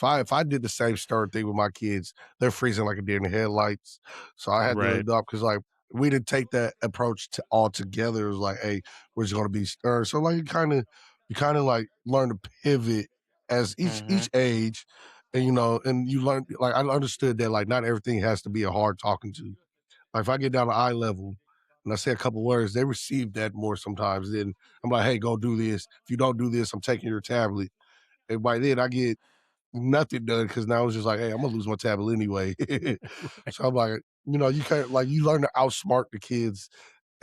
If I did the same stern thing with my kids, they're freezing like a deer in the headlights. So I had to right, adopt because, like, we didn't take that approach to all together. It was like, hey, we're just gonna be stern. So like you kind of like learn to pivot as each Mhm. age and and you learn like I understood that like not everything has to be a hard talking to. Like if I get down to eye level and I say a couple words, they receive that more sometimes. Then I'm like, hey, go do this. If you don't do this, I'm taking your tablet. And by then I get nothing done because now it's just like, hey, I'm gonna lose my tablet anyway. Right. So I'm like, you can't like you learn to outsmart the kids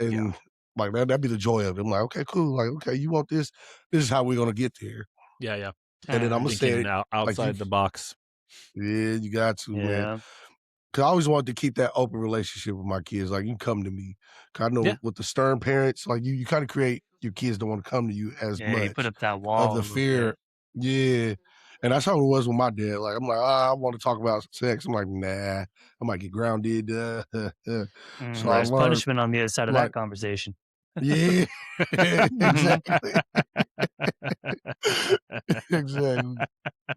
Yeah. and like that'd be the joy of it. I'm like, okay, cool. Like, okay, you want this? This is how we're gonna get there. Yeah. Yeah. And then I'm Uh, gonna say Thinking it like you outside the box. yeah, you got to, man. yeah. 'Cause I always wanted to keep that open relationship with my kids. Like, you come to me. 'Cause I Yeah. know with the stern parents, like you kind of create your kids don't want to come to you as Yeah, you put much up that of wall a the little bit. fear. Yeah. And that's how it was with my dad. Like, I'm like, I want to talk about sex. I'm like, nah, I might get grounded. So I There's learned, punishment on the other side of like, that conversation. yeah, Mhm. exactly. Exactly.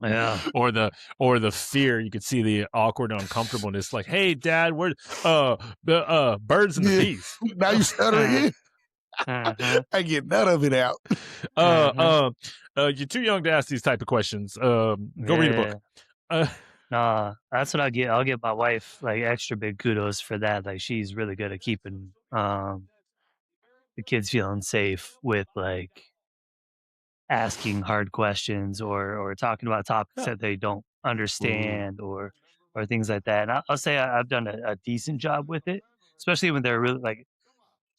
Yeah. or the fear. You could see the awkward uncomfortableness. Like, hey, Dad, where the birds and the Yeah. bees? Now you stutter Mhm. again. Mhm. I get none of it out. uh, Mhm. uh, you're too young to ask these type of questions. Go read a book. Yeah. Uh, Nah, that's what I get. I'll give my wife like extra big kudos for that. Like she's really good at keeping the kids feeling safe with like asking hard questions or talking about topics yeah. that they don't Mhm. understand or things like that. And I'll say I've done a decent job with it, especially when they're really like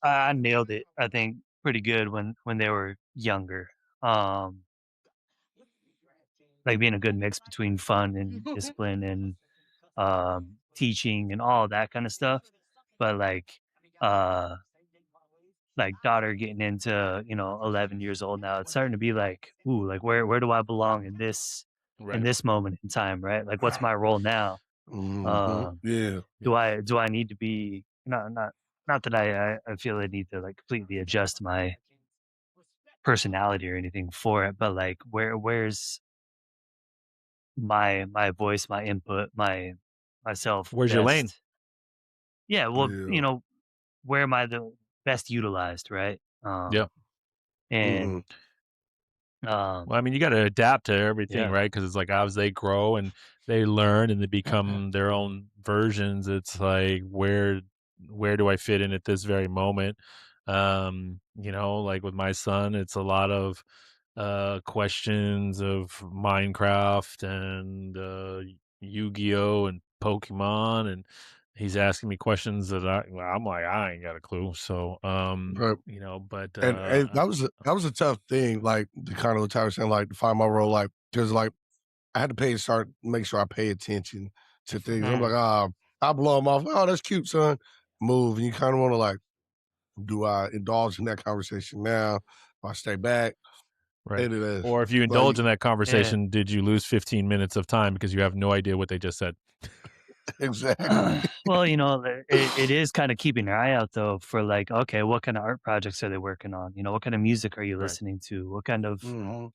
I nailed it. I think pretty good when they were younger. Um, like being a good mix between fun and discipline and teaching and all that kind of stuff. But uh, like daughter getting into 11 years old now, it's starting to be like, ooh, like where do I belong in Right. this moment in time, right? Like what's my role now? Mhm. Um, Yeah. Yeah. do I need to be not that I feel I need to like completely adjust my personality or anything for it, but like where's my voice, my input, my myself Where's your lane? best. Yeah, well, Yeah. where am I the best utilized, right? Yeah. And Mhm. Well, I um, mean, you got to adapt to everything, yeah. right? Because it's like as they grow and they learn and they become their own versions, it's like where do I fit in at this very moment? Like with my son, it's a lot of questions of Minecraft and Yu-Gi-Oh and Pokemon, and he's asking me questions that I'm like I ain't got a clue. So Right. but And that was a tough thing, like the kind of what Tyler saying, like to find my role, like because like I had to make sure I pay attention to things. I'm like, Mm. I blow them off. Oh, that's cute, son. Move, and you kind of want to like, do I indulge in that conversation now? Or I stay back, right. and it is Or if you like indulge in that Yeah. conversation, did you lose 15 minutes of time because you have no idea what they just said? exactly. Well, it is kind of keeping your eye out though for like, okay, what kind of art projects are they working on? What kind of music are you Right. listening to? What kind of, Hmm.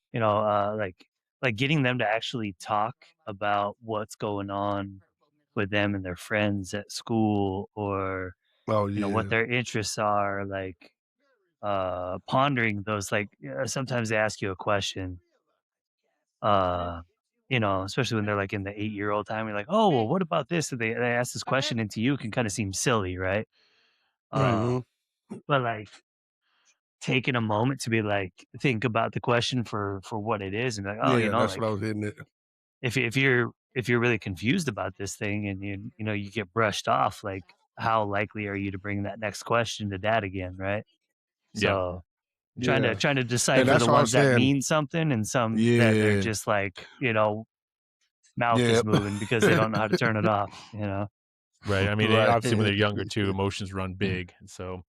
like getting them to actually talk about what's going on with them and their friends at school or, Oh what yeah. their interests are, like pondering those, like sometimes they ask you a question, uh, especially when they're like in the 8-year-old time, you're like, oh, well, what about this? And they ask this question into you can kind of seem silly, right? Right. Uh, Hmm. but like taking a moment to be like, think about the question for what it is and be like, oh, Yeah, that's what I like was hitting it. if you're really confused about this thing and you get brushed off, like how likely are you to bring that next question to dad again, right? Yeah. So trying to Yeah, trying to and decipher that's the what I was ones that saying. mean something and some that they're Yeah. just like, mouth Yeah. is moving because they don't know how to turn it off. Right. I mean, Right. obviously, when they're younger too, emotions run big. And so,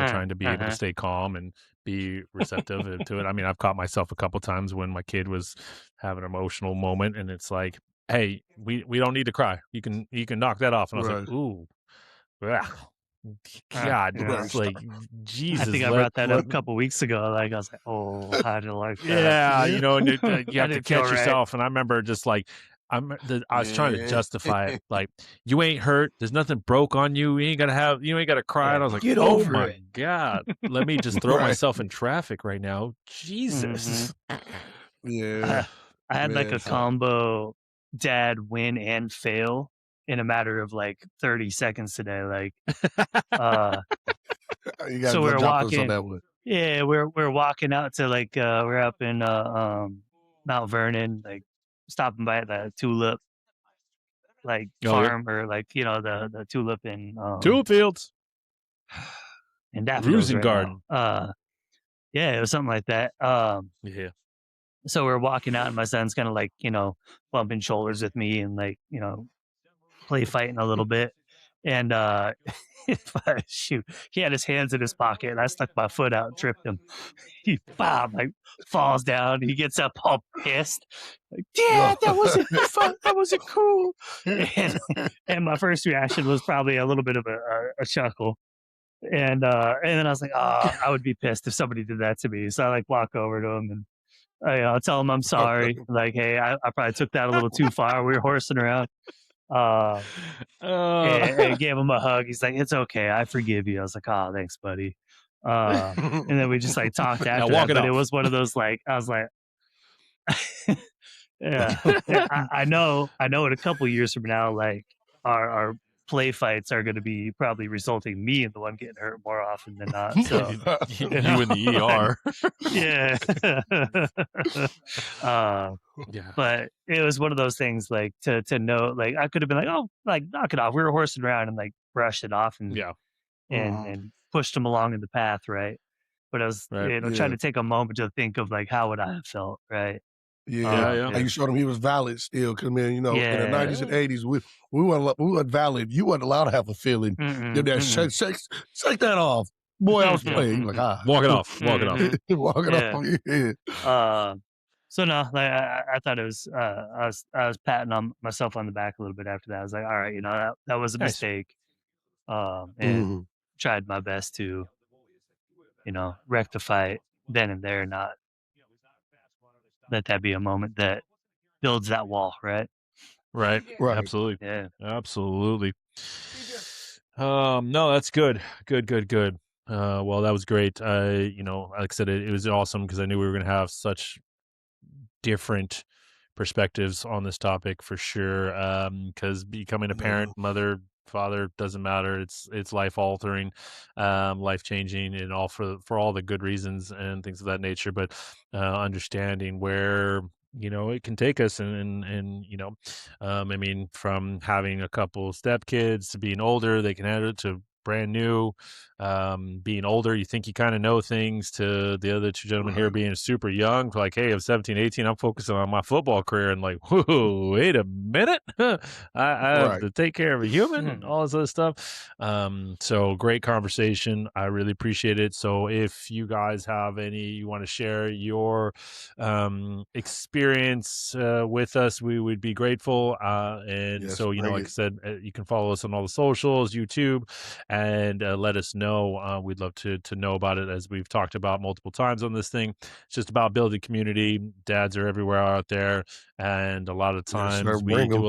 trying to be able to Uh-huh. stay calm and be receptive to it. I mean, I've caught myself a couple times when my kid was having an emotional moment, and it's like, "Hey, we don't need to cry. You can knock that off." And I was like, Right. "Ooh, ugh, God, Right. it's like I think Jesus, I let brought that up let." a couple weeks ago. Like I was like, "Oh, how did I like that?" Yeah, Yeah. and you That have to didn't feel catch right. yourself. And I remember just like I was trying to Yeah. justify it, like you ain't hurt. There's nothing broke on you. You ain't gotta cry. And Yeah, I was like, get oh over my it. god, let me just throw Right. myself in traffic right now. Hmm. Jesus. Yeah. I, I had like Man, a so combo dad win and fail in a matter of like 30 seconds today. Like, uh, you so we gotta were drop us on walking. that one. Yeah, we're walking out to like we're up in Mount Vernon, like stopping by the tulip like Oh yeah, farm or like the tulip tulip fields, and daffodils right Rosengard. now. Yeah, it was something like that. Yeah. So we're walking out, and my son's kind of like bumping shoulders with me and like play fighting a little bit. And shoot, he had his hands in his pocket, and I stuck my foot out and tripped him. He like falls down. He gets up all pissed, like, No. "Dad, that wasn't fun. That wasn't cool." And and my first reaction was probably a little bit of a chuckle. And then I was like, "Oh, I would be pissed if somebody did that to me." So I like walk over to him and I'll tell him I'm sorry. Like, hey, I probably took that a little too far. We were horsing around. Uh, and gave him a hug. He's like, "It's okay. I forgive you." I was like, "Oh, thanks, buddy." And then we just like talked Now after walk that. it But it off. was one of those like I was like, yeah, I know. In a couple years from now, like our play fights are going to be probably resulting me in the one getting hurt more often than not. So You in the like, ER. yeah. uh, Yeah. but it was one of those things like to know like I could have been like, oh, like knock it off. We were horsing around and like brushed it off and Yeah. and Mhm. and pushed him along in the path, right? But I was Right. trying Yeah. to take a moment to think of like how would I have felt, right? Yeah. Yeah. Yeah. And Yeah, you showed him he was valid still. Cause man, in the yeah. 90s and Yeah. 80s, we weren't valid. You weren't allowed to have a feeling. Your Mm-mm, dad mm-mm. shake that off. Boy, I was Yeah. playing. You're like, Walk it off. Walk it off. Mhm. walk it off Yeah. on your head. Uh, so no, like I thought it was I was patting on myself on the back a little bit after that. I was like, all right, that was a Nice. mistake. And Mhm. tried my best to, rectify it then and there, not let that be a moment that builds that wall, right? Right. Right. Absolutely. Yeah. Absolutely. No, that's good. Good, good, good. Well, that was great. Like I said, it was awesome because I knew we were going to have such different perspectives on this topic for sure. Because becoming a Yeah. parent, mother, father doesn't matter. It's life altering, life changing, and all for all the good reasons and things of that nature. But understanding where it can take us and I mean, from having a couple stepkids to being older, they can handle it, to brand new, being older, you think you kind of know things, to the other two gentlemen here Right. being super young, like, hey, I'm 17, 18, I'm focusing on my football career, and like, whoa, wait a minute. I have Right. to take care of a human and Hmm. all this other stuff. So great conversation. I really appreciate it. So if you guys have you want to share your experience with us, we would be grateful. And Yes. so, Bring like I it. said, you can follow us on all the socials, YouTube, and let us know. We'd love to know about it, as we've talked about multiple times on this thing. It's just about building community. Dads are everywhere out there, and a lot of Yes, sir. times Bring them.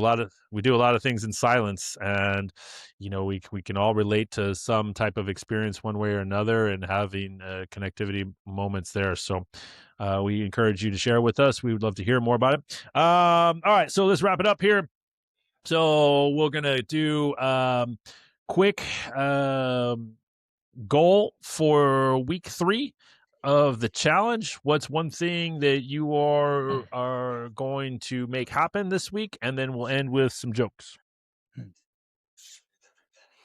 we do a lot of things in silence, and we can all relate to some type of experience one way or another, and having connectivity moments there. So we encourage you to share with us. We would love to hear more about it. All right, so let's wrap it up here. So we're gonna do quick goal for week 3 of the challenge. What's one thing that you are going to make happen this week, and then we'll end with some jokes.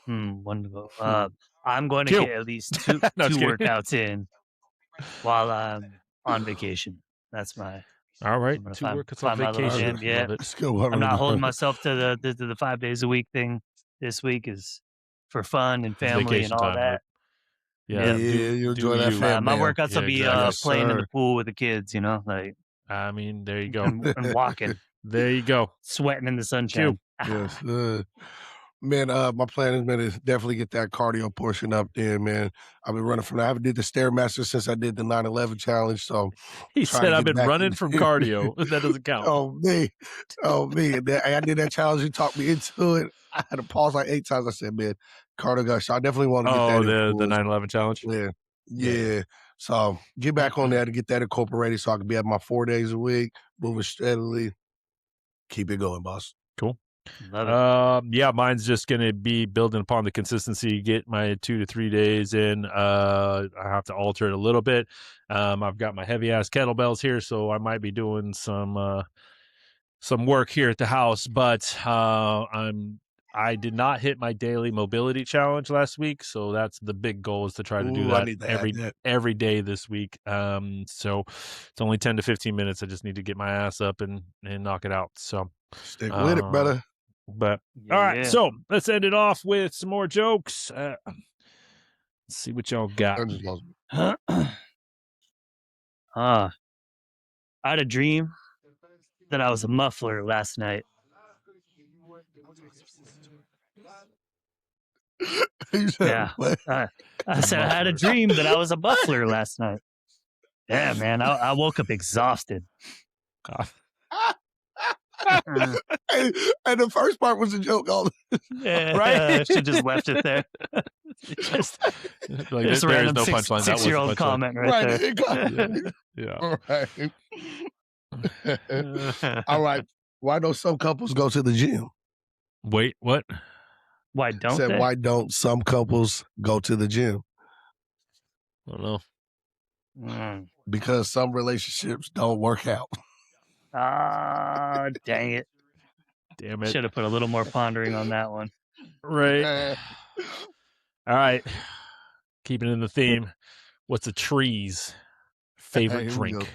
Wonderful. Hmm. I'm going to Q. get at least two No, two just kidding. workouts in while I'm on vacation. That's my All right, I'm gonna 2 find workouts on find my little I vacation. gym. got Yeah, Love it. Let's go one I'm right not holding now. myself to the 5 days a week thing this week is for fun and It's family and vacation all time, right? that. Yeah, Yep. Yeah, you do enjoy that you. fam My bam. workouts will Yeah, be exactly. Yes, playing in the sir. pool with the kids, like I mean, there you go. and walking, There you go. sweating in the Q. sunshine. Yes. Man, my plan has been to definitely get that cardio portion up there, man. I've been running from I haven't did the Stairmaster since I did the 9/11 challenge, so He trying to said, "I've get been back running in. from cardio." That doesn't count. Oh me, oh me. And I did that challenge. You talked me into it. I had to pause like 8 times. I said, man, cardio guys. So I definitely want to get Oh, that the influence. 9/11 challenge? Yeah, Yeah, yeah. yeah. So get back on that to get that incorporated, so I can be at my 4 days a week, moving steadily. Keep it going, boss. Cool. Love it. Yeah, mine's just gonna be building upon the consistency, get my 2 to 3 days in. I have to alter it a little bit. I've got my heavy ass kettlebells here, so I might be doing some some work here at the house, but I did not hit my daily mobility challenge last week, so that's the big goal, is to try to do Ooh, I that need to add that. every day this week. So it's only 10 to 15 minutes. I just need to get my ass up and knock it out. So, Stick with it, uh, brother. but Yeah, all right, yeah. so let's end it off with some more jokes. Let's see what y'all got. I just lost. I had a dream that I was a muffler last night. You said Yeah. what? I A said I had a muffler. dream that I was a muffler last night. Yeah, man. I woke up exhausted. and, and the first part was a joke. All Yeah, Right? I should just left it there. just Like just there is random no punchline. That was the 6-year-old punchline. comment right right. there. It got, Yeah. right. All right. Why don't some couples go to the gym? Wait, what? Why don't Said, they? why don't some couples go to the gym? I don't know. Mm. Because some relationships don't work out. Ah, dang it. Damn it. Should have put a little more pondering on that one. Right. All right. Keeping in the theme. What's a tree's favorite Here we go. drink?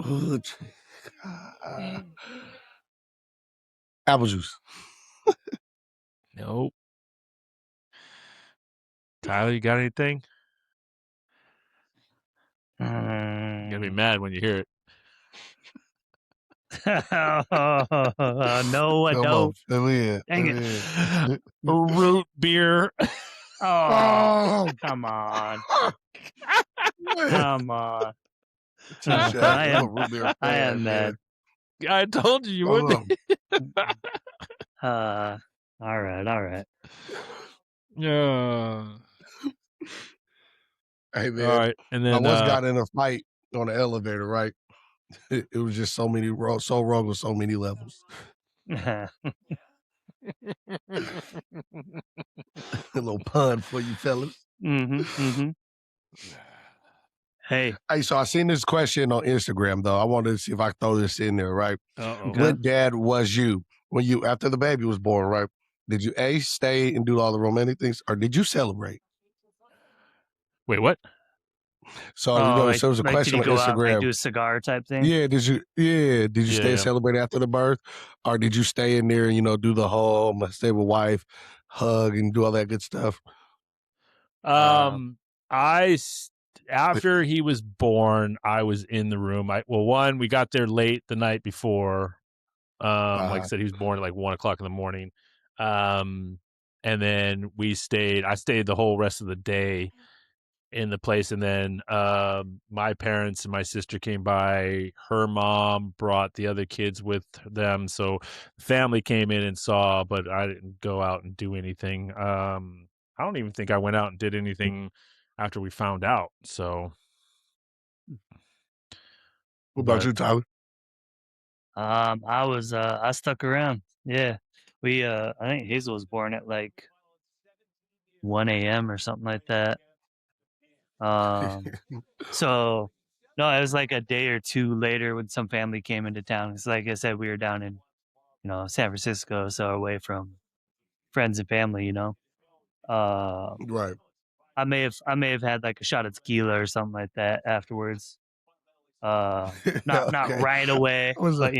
Ooh, apple juice. Nope. Tyler, you got anything? You're gonna be mad when you hear it. No, I Come on, don't. fill in. Dang Fill it. in. Root beer. Oh, come on. Come on. Touche. I I'm a am root beer I fan, am mad. I told you you man. would be. All right. Yeah. Hey, All man. right. And I then once got in a fight on the elevator, right? It was just so wrong with so many levels. A little pun for you fellas. Hey. Hey, so I seen this question on Instagram, though. I wanted to see if I could throw this in there, right? Uh-oh. Okay. What dad was you when after the baby was born, right? Did you A, stay and do all the romantic things, or did you celebrate? Wait, what? So, like, so there was a did question he on go out and like Instagram. do a cigar type thing? Yeah, did you stay and celebrate after the birth? Or did you stay in there and, do the whole stay with wife, hug and do all that good stuff? After he was born, I was in the room. We got there late the night before. Like I said, he was born at like 1:00 in the morning. And then I stayed the whole rest of the day in the place. And then my parents and my sister came by. Her mom brought the other kids with them. So family came in and saw, but I didn't go out and do anything. I don't even think I went out and did anything after we found out. So What about you, Tyler? I stuck around. Yeah. I think Hazel was born at like 1 a.m. or something like that. So no, it was like a day or two later when some family came into town. Because like I said, we were down in, San Francisco, so away from friends and family, Right. I may have had like a shot of tequila or something like that afterwards. Not Okay. right away, Was but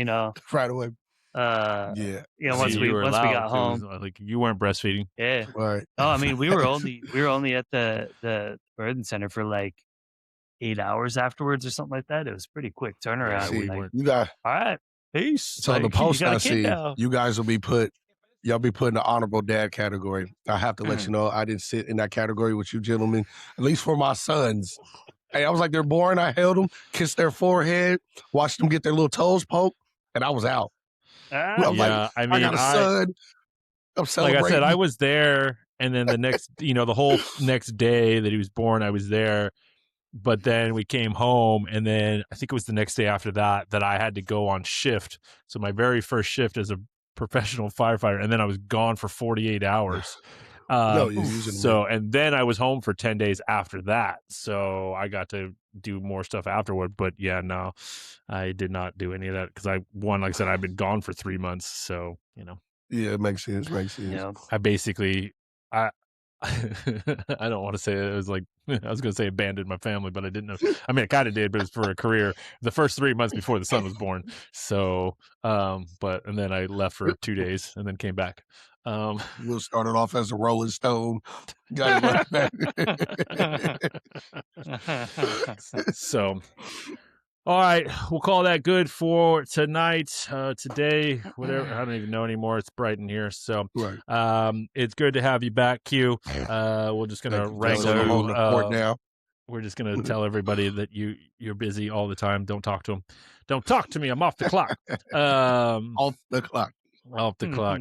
right away. uh, Yeah. once you were we allowed. got It was home, like you weren't breastfeeding. yeah. Right. Oh, I mean, we were only at the birthing center for like 8 hours afterwards or something like that. It was pretty quick turnaround. Yeah, See, we weren't. you got All right, peace. so the Like, you post got I a kid see, now. you guys will be y'all be put in the honorable dad category. I have to let you know I didn't sit in that category with you gentlemen, at least for my sons. Hey, I was like, they're born. I held them, kissed their forehead, watched them get their little toes poked, and I was out. I was like, I mean, I got a son. I'm like celebrating. I said, I was there, and then the next, the whole next day that he was born, I was there. But then we came home, and then I think it was the next day after that I had to go on shift. So my very first shift as a professional firefighter, and then I was gone for 48 hours. No, you're using the So, and then I was home for 10 days after that. So I got to do more stuff afterward. But yeah, no, I did not do any of that because like I said, I've been gone for 3 months. So, Yeah, it makes sense. Makes sense. Yeah. I basically, I, I don't want to say it was like, I was going to say abandoned my family, but I didn't know. I mean, I kind of did, but it was for a career the first 3 months before the son was born. So, and then I left for 2 days and then came back. Will started off as a Rolling Stone. Got it right back. So, all right, we'll call that good for tonight, today, whatever. I don't even know anymore. It's bright in here, so Right. it's good to have you back, Q. We're just gonna Thank you. wrangle I'm you. on the court now. We're just gonna tell everybody that you're busy all the time. Don't talk to them. Don't talk to me. I'm off the clock. Off the clock. Off the clock.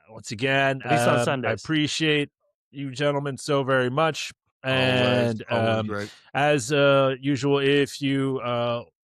Once again, At least on I Sundays. appreciate you gentlemen so very much. And Always great. as usual, if you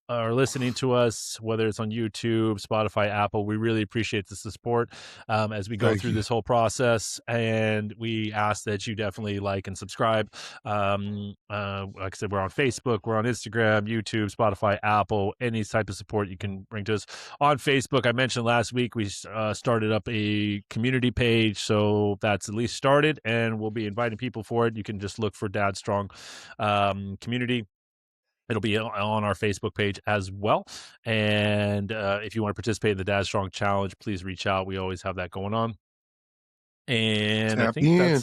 are listening to us, whether it's on YouTube, Spotify, Apple, we really appreciate the support as we go Thank through you. this whole process. And we ask that you definitely like and subscribe. Like I said, we're on Facebook, we're on Instagram, YouTube, Spotify, Apple, any type of support you can bring to us. On Facebook, I mentioned last week, we started up a community page. So that's at least started, and we'll be inviting people for it. You can just look for Dad Strong community. It'll be on our Facebook page as well. And if you want to participate in the Dad Strong Challenge, please reach out. We always have that going on. And Tap in.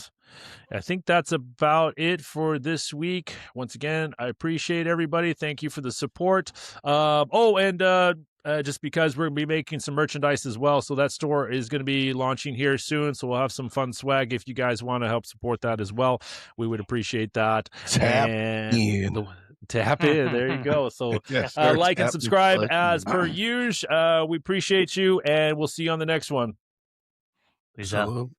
I think that's about it for this week. Once again, I appreciate everybody. Thank you for the support. Just because we're going to be making some merchandise as well. So that store is going to be launching here soon. So we'll have some fun swag if you guys want to help support that as well. We would appreciate that. Tap in. Tap in. There you go. So Yes, sir. like and Tap subscribe in. as per usual. We appreciate you, and we'll see you on the next one. Peace out. So,